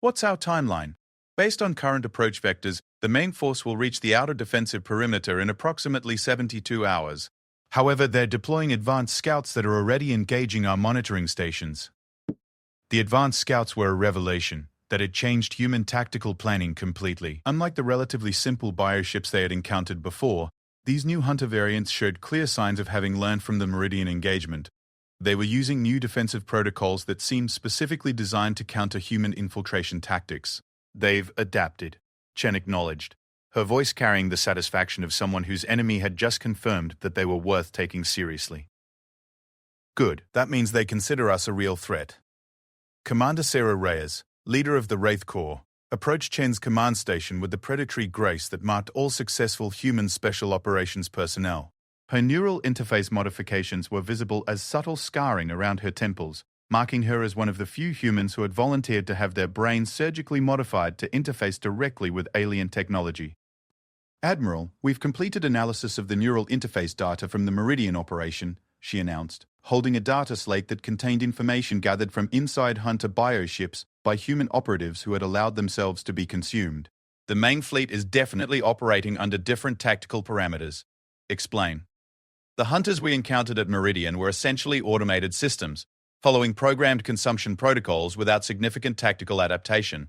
Speaker 1: "What's our timeline?" "Based on current approach vectors, the main force will reach the outer defensive perimeter in approximately 72 hours. However, they're deploying advanced scouts that are already engaging our monitoring stations." The advanced scouts were a revelation that had changed human tactical planning completely. Unlike the relatively simple bioships they had encountered before, these new hunter variants showed clear signs of having learned from the Meridian engagement. They were using new defensive protocols that seemed specifically designed to counter human infiltration tactics. "They've adapted," Chen acknowledged, her voice carrying the satisfaction of someone whose enemy had just confirmed that they were worth taking seriously. "Good, that means they consider us a real threat." Commander Sarah Reyes, leader of the Wraith Corps, approached Chen's command station with the predatory grace that marked all successful human special operations personnel. Her neural interface modifications were visible as subtle scarring around her temples, marking her as one of the few humans who had volunteered to have their brains surgically modified to interface directly with alien technology. "Admiral, we've completed analysis of the neural interface data from the Meridian operation," she announced, holding a data slate that contained information gathered from inside Hunter bioships by human operatives who had allowed themselves to be consumed. "The main fleet is definitely operating under different tactical parameters." "Explain." "The hunters we encountered at Meridian were essentially automated systems, following programmed consumption protocols without significant tactical adaptation.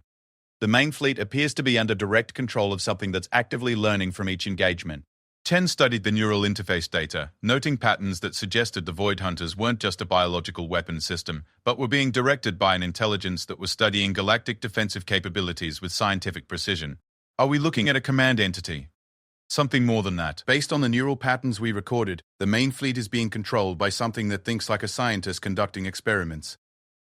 Speaker 1: The main fleet appears to be under direct control of something that's actively learning from each engagement." Chen studied the neural interface data, noting patterns that suggested the Void Hunters weren't just a biological weapons system, but were being directed by an intelligence that was studying galactic defensive capabilities with scientific precision. "Are we looking at a command entity?" "Something more than that. Based on the neural patterns we recorded, the main fleet is being controlled by something that thinks like a scientist conducting experiments.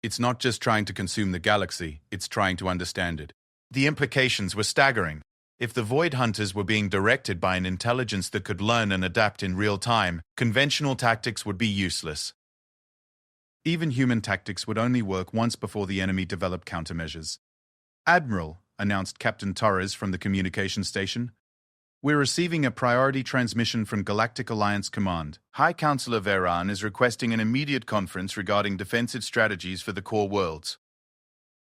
Speaker 1: It's not just trying to consume the galaxy, it's trying to understand it." The implications were staggering. If the Void Hunters were being directed by an intelligence that could learn and adapt in real time, conventional tactics would be useless. Even human tactics would only work once before the enemy developed countermeasures. "Admiral," announced Captain Torres from the communication station, "we're receiving a priority transmission from Galactic Alliance Command. High Counselor Veran is requesting an immediate conference regarding defensive strategies for the core worlds."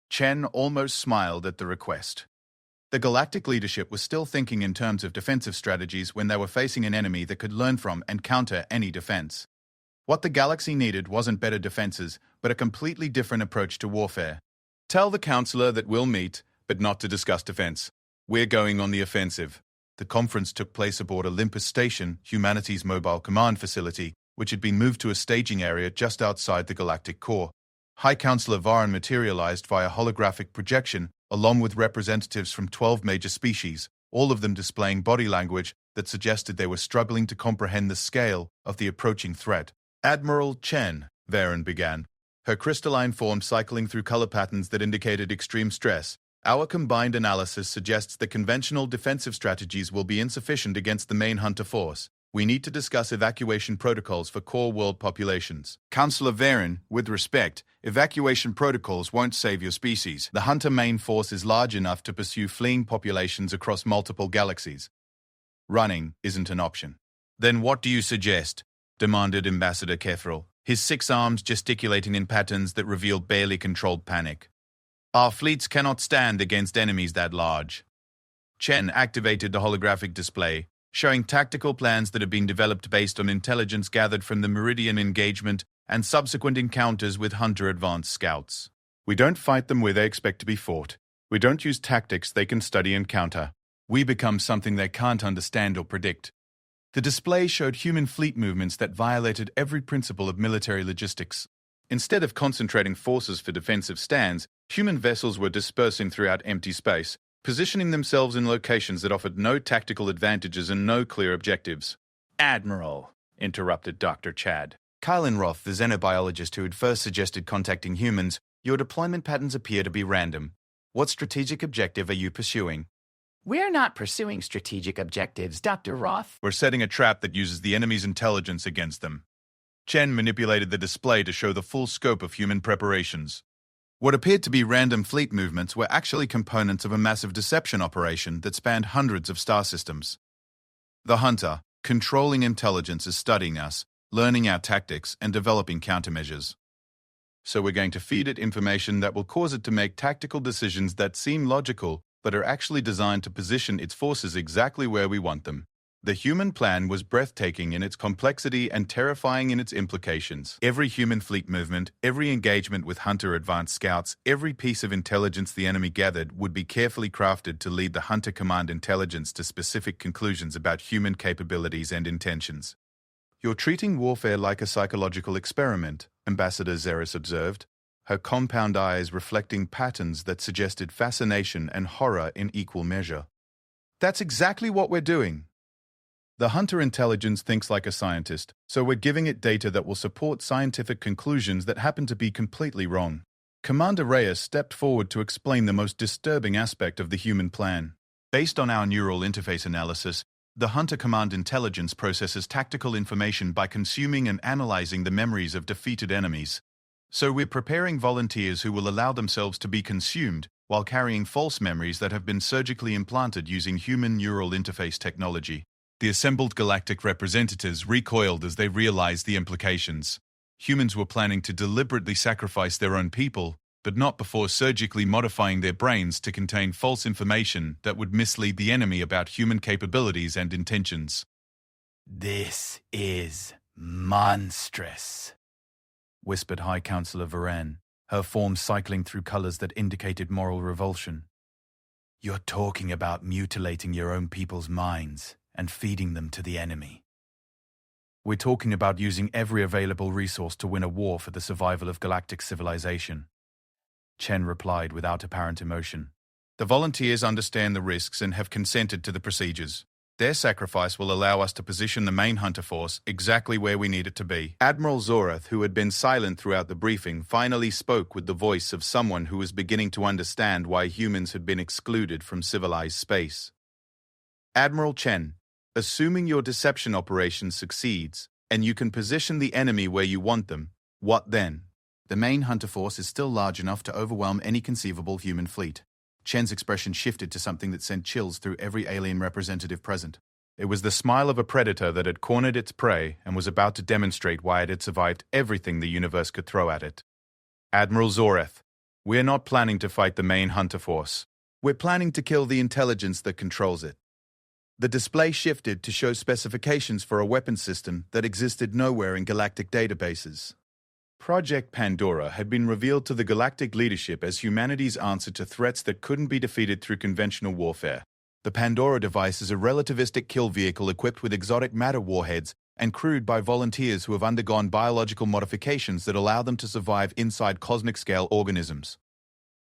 Speaker 1: Chen almost smiled at the request. The galactic leadership was still thinking in terms of defensive strategies when they were facing an enemy that could learn from and counter any defense. What the galaxy needed wasn't better defenses, but a completely different approach to warfare. "Tell the Counselor that we'll meet, but not to discuss defense. We're going on the offensive." The conference took place aboard Olympus Station, humanity's mobile command facility, which had been moved to a staging area just outside the galactic core. High Counselor Varan materialized via holographic projection, along with representatives from 12 major species, all of them displaying body language that suggested they were struggling to comprehend the scale of the approaching threat. Admiral Chen, Varen began, her crystalline form cycling through color patterns that indicated extreme stress. Our combined analysis suggests that conventional defensive strategies will be insufficient against the main hunter force. We need to discuss evacuation protocols for core world populations. Counselor Varen, with respect, evacuation protocols won't save your species. The hunter main force is large enough to pursue fleeing populations across multiple galaxies. Running isn't an option. Then what do you suggest? Demanded Ambassador Kethril, his 6 arms gesticulating in patterns that revealed barely controlled panic. Our fleets cannot stand against enemies that large. Chen activated the holographic display, showing tactical plans that have been developed based on intelligence gathered from the Meridian engagement and subsequent encounters with Hunter Advanced Scouts. We don't fight them where they expect to be fought. We don't use tactics they can study and counter. We become something they can't understand or predict. The display showed human fleet movements that violated every principle of military logistics. Instead of concentrating forces for defensive stands, human vessels were dispersing throughout empty space, positioning themselves in locations that offered no tactical advantages and no clear objectives. Admiral, interrupted Dr. Chad. Kylan Roth, the xenobiologist who had first suggested contacting humans, your deployment patterns appear to be random. What strategic objective are you pursuing?
Speaker 4: We're not pursuing strategic objectives, Dr. Roth.
Speaker 1: We're setting a trap that uses the enemy's intelligence against them. Chen manipulated the display to show the full scope of human preparations. What appeared to be random fleet movements were actually components of a massive deception operation that spanned hundreds of star systems. The Hunter, controlling intelligence, is studying us, learning our tactics, and developing countermeasures. So we're going to feed it information that will cause it to make tactical decisions that seem logical, but are actually designed to position its forces exactly where we want them. The human plan was breathtaking in its complexity and terrifying in its implications. Every human fleet movement, every engagement with Hunter Advanced Scouts, every piece of intelligence the enemy gathered would be carefully crafted to lead the Hunter Command intelligence to specific conclusions about human capabilities and intentions. You're treating warfare like a psychological experiment, Ambassador Xeris observed, her compound eyes reflecting patterns that suggested fascination and horror in equal measure. That's exactly what we're doing. The Hunter intelligence thinks like a scientist, so we're giving it data that will support scientific conclusions that happen to be completely wrong. Commander Reyes stepped forward to explain the most disturbing aspect of the human plan. Based on our neural interface analysis, the Hunter Command intelligence processes tactical information by consuming and analyzing the memories of defeated enemies. So we're preparing volunteers who will allow themselves to be consumed while carrying false memories that have been surgically implanted using human neural interface technology. The assembled galactic representatives recoiled as they realized the implications. Humans were planning to deliberately sacrifice their own people, but not before surgically modifying their brains to contain false information that would mislead the enemy about human capabilities and intentions.
Speaker 4: This is monstrous,
Speaker 1: whispered High Counselor Varen, her form cycling through colors that indicated moral revulsion.
Speaker 4: You're talking about mutilating your own people's minds and feeding them to the enemy.
Speaker 1: We're talking about using every available resource to win a war for the survival of galactic civilization, Chen replied without apparent emotion. The volunteers understand the risks and have consented to the procedures. Their sacrifice will allow us to position the main Hunter force exactly where we need it to be. Admiral Zorath, who had been silent throughout the briefing, finally spoke with the voice of someone who was beginning to understand why humans had been excluded from civilized space. Admiral Chen, assuming your deception operation succeeds, and you can position the enemy where you want them, what then? The main Hunter force is still large enough to overwhelm any conceivable human fleet. Chen's expression shifted to something that sent chills through every alien representative present. It was the smile of a predator that had cornered its prey and was about to demonstrate why it had survived everything the universe could throw at it. Admiral Zorath, we're not planning to fight the main Hunter force. We're planning to kill the intelligence that controls it. The display shifted to show specifications for a weapon system that existed nowhere in galactic databases. Project Pandora had been revealed to the galactic leadership as humanity's answer to threats that couldn't be defeated through conventional warfare. The Pandora device is a relativistic kill vehicle equipped with exotic matter warheads and crewed by volunteers who have undergone biological modifications that allow them to survive inside cosmic-scale organisms.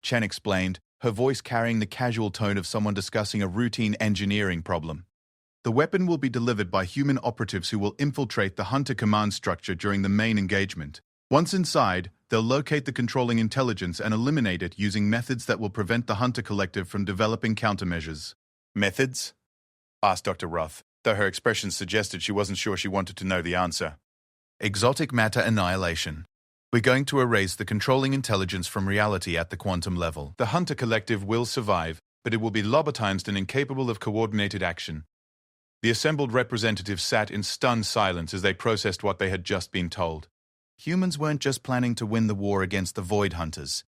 Speaker 1: Chen explained, her voice carrying the casual tone of someone discussing a routine engineering problem. The weapon will be delivered by human operatives who will infiltrate the Hunter command structure during the main engagement. Once inside, they'll locate the controlling intelligence and eliminate it using methods that will prevent the Hunter Collective from developing countermeasures.
Speaker 3: Methods? Asked Dr. Roth, though her expression suggested she wasn't sure she wanted to know the answer.
Speaker 1: Exotic matter annihilation. We're going to erase the controlling intelligence from reality at the quantum level. The Hunter Collective will survive, but it will be lobotomized and incapable of coordinated action. The assembled representatives sat in stunned silence as they processed what they had just been told. Humans weren't just planning to win the war against the Void Hunters.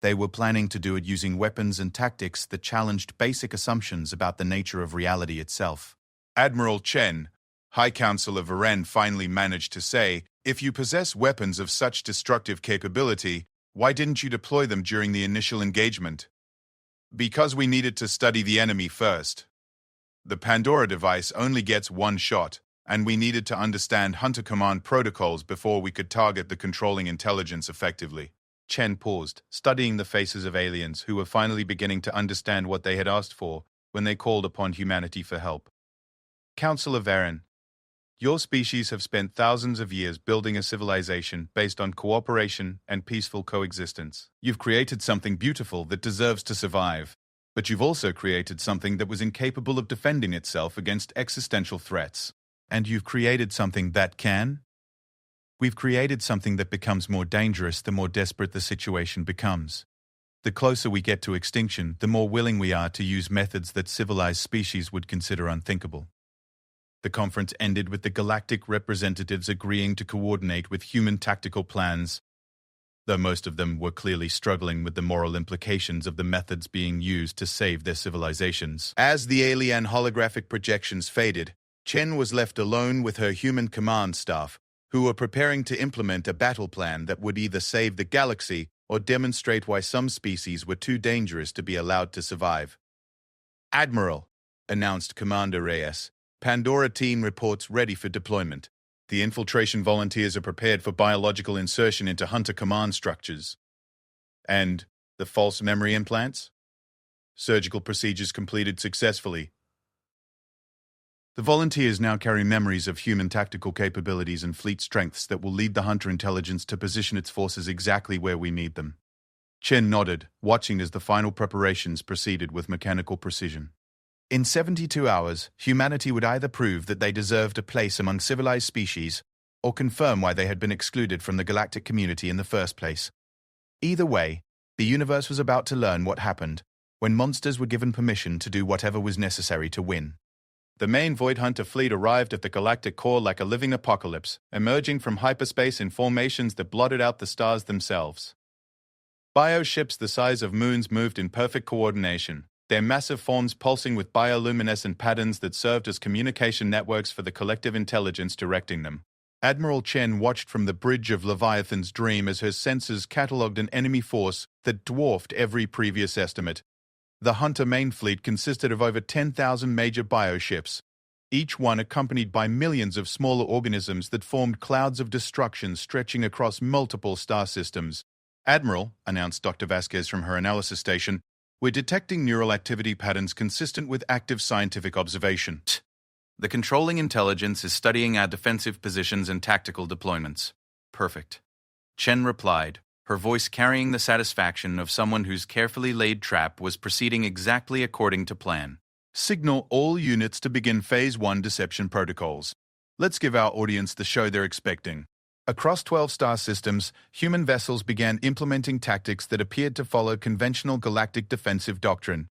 Speaker 1: They were planning to do it using weapons and tactics that challenged basic assumptions about the nature of reality itself.
Speaker 3: Admiral Chen, High Counselor Varen, finally managed to say, "If you possess weapons of such destructive capability, why didn't you deploy them during the initial engagement?" "Because we needed to study the enemy first. The Pandora device only gets one shot, and we needed to understand Hunter Command protocols before we could target the controlling intelligence effectively."
Speaker 1: Chen paused, studying the faces of aliens who were finally beginning to understand what they had asked for when they called upon humanity for help. "Counselor Varen, your species have spent thousands of years building a civilization based on cooperation and peaceful coexistence. You've created something beautiful that deserves to survive, but you've also created something that was incapable of defending itself against existential threats. And you've created something that can? We've created something that becomes more dangerous the more desperate the situation becomes. The closer we get to extinction, the more willing we are to use methods that civilized species would consider unthinkable." The conference ended with the galactic representatives agreeing to coordinate with human tactical plans, though most of them were clearly struggling with the moral implications of the methods being used to save their civilizations.
Speaker 3: As the alien holographic projections faded, Chen was left alone with her human command staff, who were preparing to implement a battle plan that would either save the galaxy or demonstrate why some species were too dangerous to be allowed to survive. "Admiral," announced Commander Reyes, "Pandora team reports ready for deployment. The infiltration volunteers are prepared for biological insertion into Hunter command structures." "And the false memory implants?" "Surgical procedures completed successfully."
Speaker 1: The volunteers now carry memories of human tactical capabilities and fleet strengths that will lead the Hunter intelligence to position its forces exactly where we need them. Chen nodded, watching as the final preparations proceeded with mechanical precision. In 72 hours, humanity would either prove that they deserved a place among civilized species or confirm why they had been excluded from the galactic community in the first place. Either way, the universe was about to learn what happened when monsters were given permission to do whatever was necessary to win.
Speaker 3: The main Void Hunter fleet arrived at the galactic core like a living apocalypse, emerging from hyperspace in formations that blotted out the stars themselves. Bioships the size of moons moved in perfect coordination, their massive forms pulsing with bioluminescent patterns that served as communication networks for the collective intelligence directing them. Admiral Chen watched from the bridge of Leviathan's Dream as her sensors catalogued an enemy force that dwarfed every previous estimate. The Hunter main fleet consisted of over 10,000 major bioships, each one accompanied by millions of smaller organisms that formed clouds of destruction stretching across multiple star systems. "Admiral," announced Dr. Vasquez from her analysis station, "we're detecting neural activity patterns consistent with active scientific observation.
Speaker 1: The controlling intelligence is studying our defensive positions and tactical deployments." "Perfect," Chen replied, her voice carrying the satisfaction of someone whose carefully laid trap was proceeding exactly according to plan.
Speaker 3: "Signal all units to begin Phase 1 deception protocols. Let's give our audience the show they're expecting."
Speaker 1: Across 12 star systems, human vessels began implementing tactics that appeared to follow conventional galactic defensive doctrine.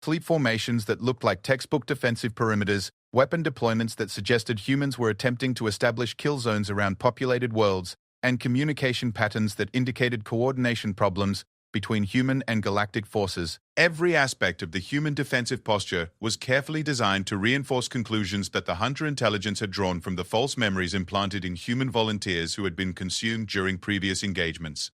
Speaker 1: Fleet formations that looked like textbook defensive perimeters, weapon deployments that suggested humans were attempting to establish kill zones around populated worlds, and communication patterns that indicated coordination problems between human and galactic forces.
Speaker 3: Every aspect of the human defensive posture was carefully designed to reinforce conclusions that the Hunter intelligence had drawn from the false memories implanted in human volunteers who had been consumed during previous engagements.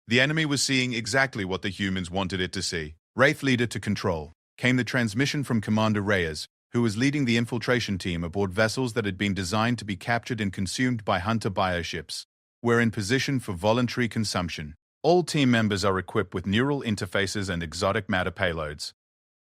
Speaker 3: The enemy was seeing exactly what the humans wanted it to see.
Speaker 1: "Wraith Leader to control," came the transmission from Commander Reyes, who was leading the infiltration team aboard vessels that had been designed to be captured and consumed by Hunter bioships. "We're in position for voluntary consumption. All team members are equipped with neural interfaces and exotic matter payloads."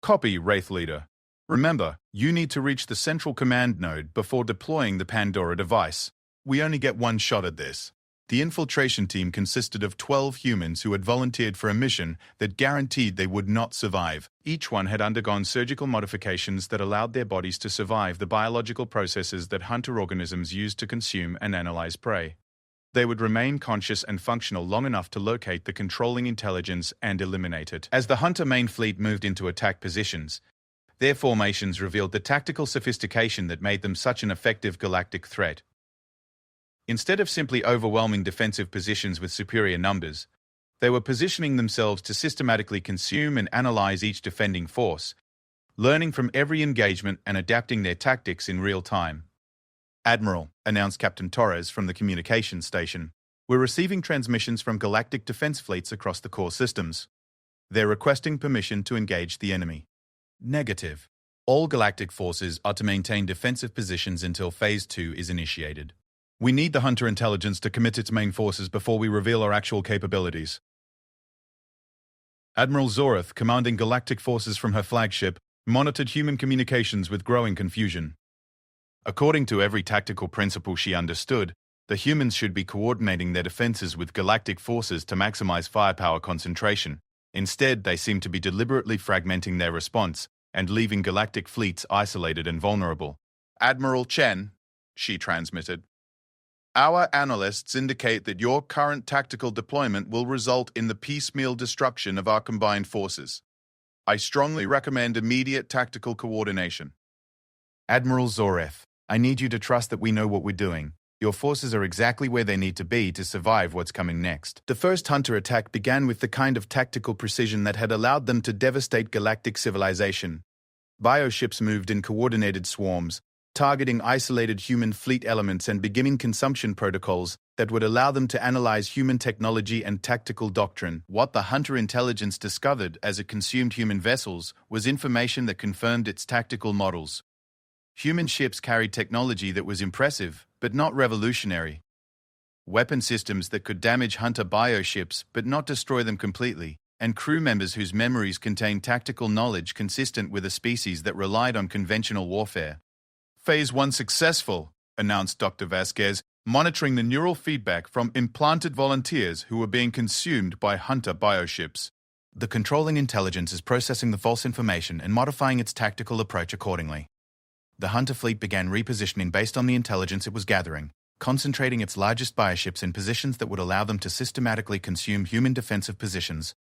Speaker 3: "Copy, Wraith Leader."
Speaker 1: Remember, you need to reach the central command node before deploying the Pandora device. We only get one shot at this. The infiltration team consisted of 12 humans who had volunteered for a mission that guaranteed they would not survive. Each one had undergone surgical modifications that allowed their bodies to survive the biological processes that hunter organisms use to consume and analyze prey. They would remain conscious and functional long enough to locate the controlling intelligence and eliminate it. As the hunter main fleet moved into attack positions, their formations revealed the tactical sophistication that made them such an effective galactic threat. Instead of simply overwhelming defensive positions with superior numbers, they were positioning themselves to systematically consume and analyze each defending force, learning from every engagement and adapting their tactics in real time. "Admiral," announced Captain Torres from the communications station, "we're receiving transmissions from galactic defense fleets across the core systems. They're requesting permission to engage the enemy." Negative. All galactic forces are to maintain defensive positions until Phase 2 is initiated. We need the Hunter intelligence to commit its main forces before we reveal our actual capabilities. Admiral Zorath, commanding galactic forces from her flagship, monitored human communications with growing confusion. According to every tactical principle she understood, the humans should be coordinating their defenses with galactic forces to maximize firepower concentration. Instead, they seem to be deliberately fragmenting their response and leaving galactic fleets isolated and vulnerable. "Admiral Chen," she transmitted, "our analysts indicate that your current tactical deployment will result in the piecemeal destruction of our combined forces. I strongly recommend immediate tactical coordination." "Admiral Zoreth, I need you to trust that we know what we're doing. Your forces are exactly where they need to be to survive what's coming next." The first Hunter attack began with the kind of tactical precision that had allowed them to devastate galactic civilization. Bioships moved in coordinated swarms, targeting isolated human fleet elements and beginning consumption protocols that would allow them to analyze human technology and tactical doctrine. What the Hunter intelligence discovered as it consumed human vessels was information that confirmed its tactical models. Human ships carried technology that was impressive, but not revolutionary. Weapon systems that could damage Hunter bioships but not destroy them completely, and crew members whose memories contained tactical knowledge consistent with a species that relied on conventional warfare. "Phase 1 successful," announced Dr. Vasquez, monitoring the neural feedback from implanted volunteers who were being consumed by Hunter bioships. "The controlling intelligence is processing the false information and modifying its tactical approach accordingly." The Hunter fleet began repositioning based on the intelligence it was gathering, concentrating its largest bioships in positions that would allow them to systematically consume human defensive positions,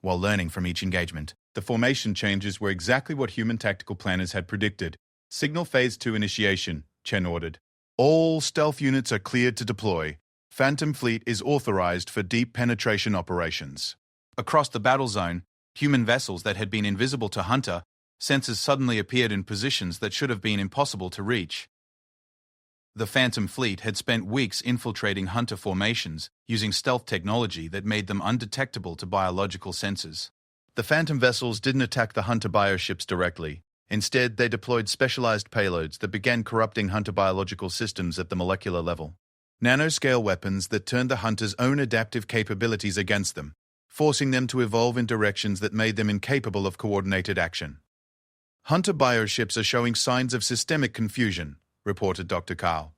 Speaker 1: while learning from each engagement. The formation changes were exactly what human tactical planners had predicted. "Signal Phase 2 initiation," Chen ordered. "All stealth units are cleared to deploy. Phantom Fleet is authorized for deep penetration operations." Across the battle zone, human vessels that had been invisible to Hunter sensors suddenly appeared in positions that should have been impossible to reach. The Phantom Fleet had spent weeks infiltrating Hunter formations using stealth technology that made them undetectable to biological sensors. The Phantom vessels didn't attack the Hunter bioships directly. Instead, they deployed specialized payloads that began corrupting Hunter biological systems at the molecular level. Nanoscale weapons that turned the Hunter's own adaptive capabilities against them, forcing them to evolve in directions that made them incapable of coordinated action. "Hunter bioships are showing signs of systemic confusion," reported Dr. Carl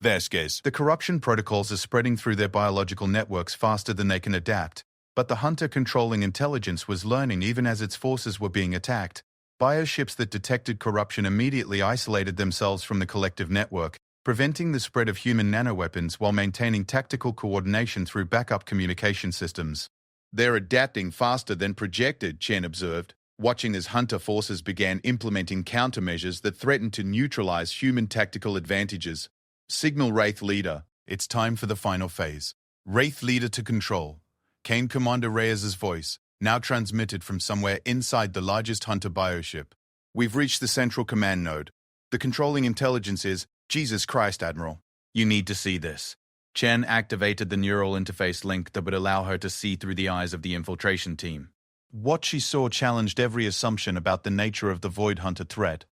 Speaker 1: Vasquez. "The corruption protocols are spreading through their biological networks faster than they can adapt, but the Hunter controlling intelligence was learning even as its forces were being attacked. Bioships that detected corruption immediately isolated themselves from the collective network, preventing the spread of human nanoweapons while maintaining tactical coordination through backup communication systems." "They're adapting faster than projected," Chen observed, watching as Hunter forces began implementing countermeasures that threatened to neutralize human tactical advantages. "Signal Wraith Leader, it's time for the final phase. Wraith Leader to control," came Commander Reyes's voice, now transmitted from somewhere inside the largest Hunter bioship. "We've reached the central command node. The controlling intelligence is, Jesus Christ, Admiral. You need to see this." Chen activated the neural interface link that would allow her to see through the eyes of the infiltration team. What she saw challenged every assumption about the nature of the Void Hunter threat.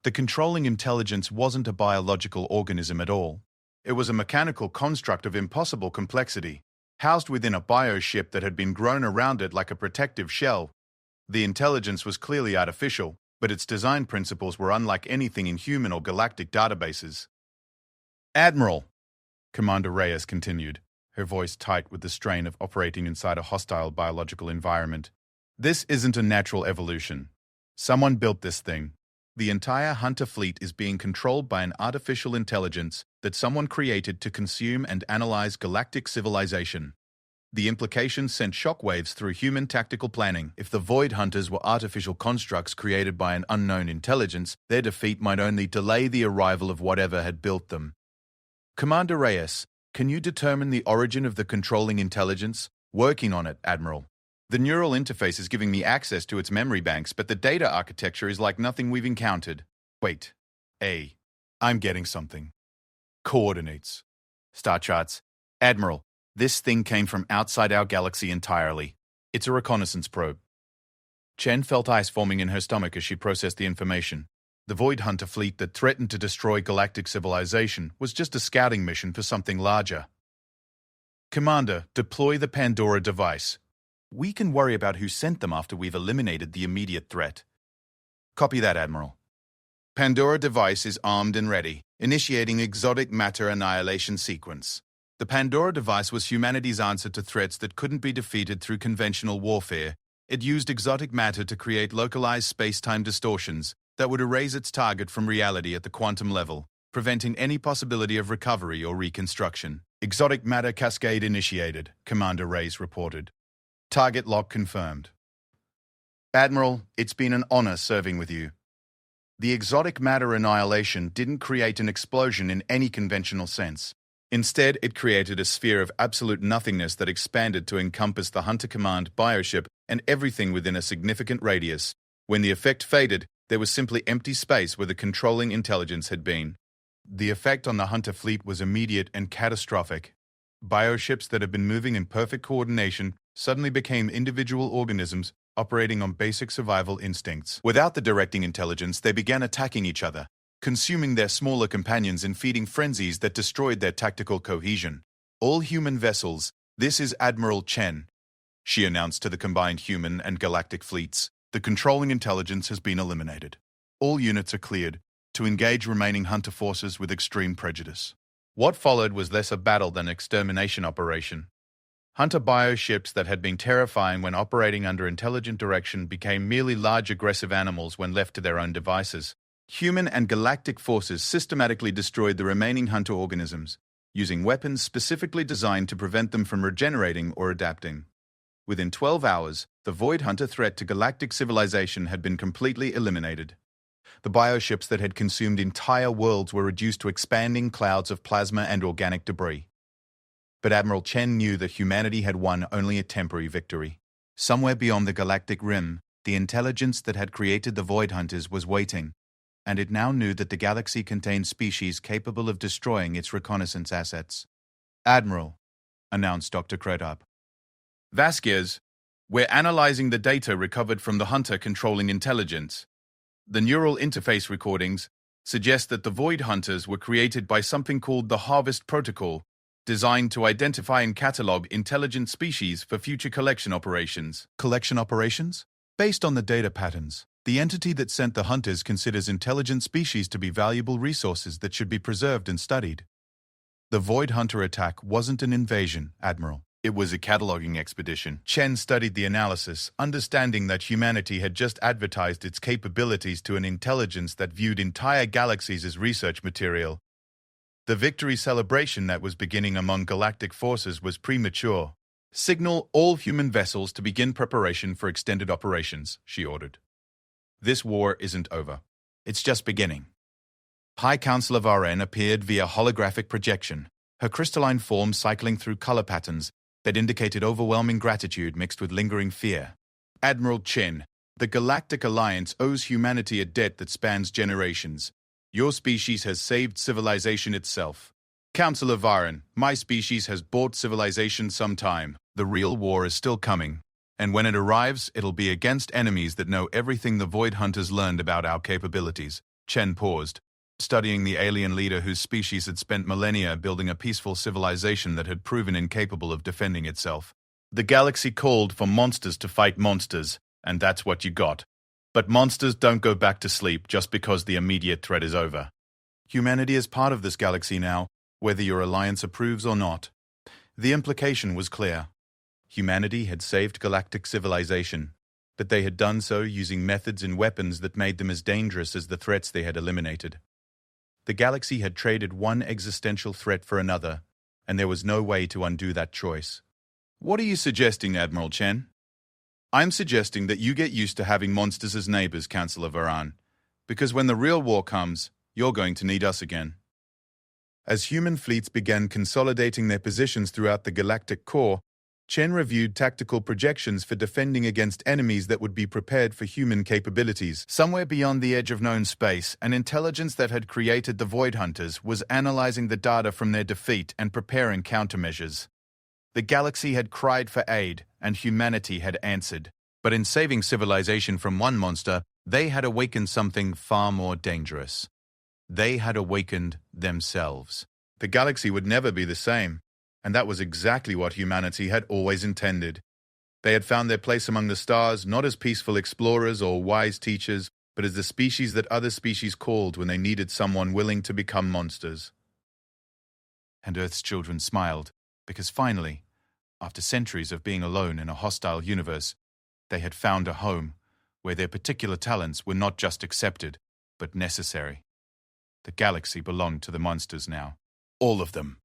Speaker 1: The controlling intelligence wasn't a biological organism at all. It was a mechanical construct of impossible complexity, housed within a bioship that had been grown around it like a protective shell. The intelligence was clearly artificial, but its design principles were unlike anything in human or galactic databases. "Admiral," Commander Reyes continued, her voice tight with the strain of operating inside a hostile biological environment. "This isn't a natural evolution. Someone built this thing. The entire Hunter fleet is being controlled by an artificial intelligence that someone created to consume and analyze galactic civilization. The implications sent shockwaves through human tactical planning. If the Void Hunters were artificial constructs created by an unknown intelligence, their defeat might only delay the arrival of whatever had built them. Commander Reyes, can you determine the origin of the controlling intelligence? Working on it, Admiral. The neural interface is giving me access to its memory banks, but the data architecture is like nothing we've encountered. Wait. I'm getting something. Coordinates. Star charts. Admiral, this thing came from outside our galaxy entirely. It's a reconnaissance probe." Chen felt ice forming in her stomach as she processed the information. The Void Hunter fleet that threatened to destroy galactic civilization was just a scouting mission for something larger. "Commander, deploy the Pandora device. We can worry about who sent them after we've eliminated the immediate threat." "Copy that, Admiral." Pandora device is armed and ready, initiating exotic matter annihilation sequence. The Pandora device was humanity's answer to threats that couldn't be defeated through conventional warfare. It used exotic matter to create localized space-time distortions that would erase its target from reality at the quantum level, preventing any possibility of recovery or reconstruction. "Exotic matter cascade initiated," Commander Reyes reported. "Target lock confirmed." "Admiral, it's been an honor serving with you. The exotic matter annihilation didn't create an explosion in any conventional sense. Instead, it created a sphere of absolute nothingness that expanded to encompass the Hunter Command bioship and everything within a significant radius. When the effect faded, there was simply empty space where the controlling intelligence had been. The effect on the Hunter fleet was immediate and catastrophic. Bioships that had been moving in perfect coordination suddenly became individual organisms operating on basic survival instincts. Without the directing intelligence, they began attacking each other, consuming their smaller companions and feeding frenzies that destroyed their tactical cohesion. "All human vessels, this is Admiral Chen," she announced to the combined human and galactic fleets. "The controlling intelligence has been eliminated. All units are cleared to engage remaining Hunter forces with extreme prejudice." What followed was less a battle than an extermination operation. Hunter bioships that had been terrifying when operating under intelligent direction became merely large aggressive animals when left to their own devices. Human and galactic forces systematically destroyed the remaining Hunter organisms, using weapons specifically designed to prevent them from regenerating or adapting. Within 12 hours, the Void Hunter threat to galactic civilization had been completely eliminated. The bioships that had consumed entire worlds were reduced to expanding clouds of plasma and organic debris. But Admiral Chen knew that humanity had won only a temporary victory. Somewhere beyond the galactic rim, the intelligence that had created the Void Hunters was waiting, and it now knew that the galaxy contained species capable of destroying its reconnaissance assets. "Admiral," announced Dr. Kretop. "Vasquez, we're analyzing the data recovered from the Hunter controlling intelligence. The neural interface recordings suggest that the Void Hunters were created by something called the Harvest Protocol, designed to identify and catalog intelligent species for future collection operations." "Collection operations?" "Based on the data patterns, the entity that sent the Hunters considers intelligent species to be valuable resources that should be preserved and studied. The Void Hunter attack wasn't an invasion, Admiral. It was a cataloging expedition." Chen studied the analysis, understanding that humanity had just advertised its capabilities to an intelligence that viewed entire galaxies as research material. The victory celebration that was beginning among galactic forces was premature. "Signal all human vessels to begin preparation for extended operations," she ordered. "This war isn't over. It's just beginning." High Counselor Varen appeared via holographic projection, her crystalline form cycling through color patterns that indicated overwhelming gratitude mixed with lingering fear. "Admiral Chen, the Galactic Alliance owes humanity a debt that spans generations. Your species has saved civilization itself. Counselor Varen, my species has bought civilization some time. The real war is still coming, and when it arrives, it'll be against enemies that know everything the Void Hunters learned about our capabilities." Chen paused, studying the alien leader whose species had spent millennia building a peaceful civilization that had proven incapable of defending itself. "The galaxy called for monsters to fight monsters, and that's what you got. But monsters don't go back to sleep just because the immediate threat is over. Humanity is part of this galaxy now, whether your alliance approves or not. The implication was clear. Humanity had saved galactic civilization, but they had done so using methods and weapons that made them as dangerous as the threats they had eliminated. The galaxy had traded one existential threat for another, and there was no way to undo that choice. What are you suggesting, Admiral Chen? I'm suggesting that you get used to having monsters as neighbors, Councillor Varan, because when the real war comes, you're going to need us again. As human fleets began consolidating their positions throughout the galactic core, Chen reviewed tactical projections for defending against enemies that would be prepared for human capabilities. Somewhere beyond the edge of known space, an intelligence that had created the Void Hunters was analyzing the data from their defeat and preparing countermeasures. The galaxy had cried for aid, and humanity had answered. But in saving civilization from one monster, they had awakened something far more dangerous. They had awakened themselves. The galaxy would never be the same, and that was exactly what humanity had always intended. They had found their place among the stars not as peaceful explorers or wise teachers, but as the species that other species called when they needed someone willing to become monsters. And Earth's children smiled, because finally, after centuries of being alone in a hostile universe, they had found a home where their particular talents were not just accepted, but necessary. The galaxy belonged to the monsters now. All of them.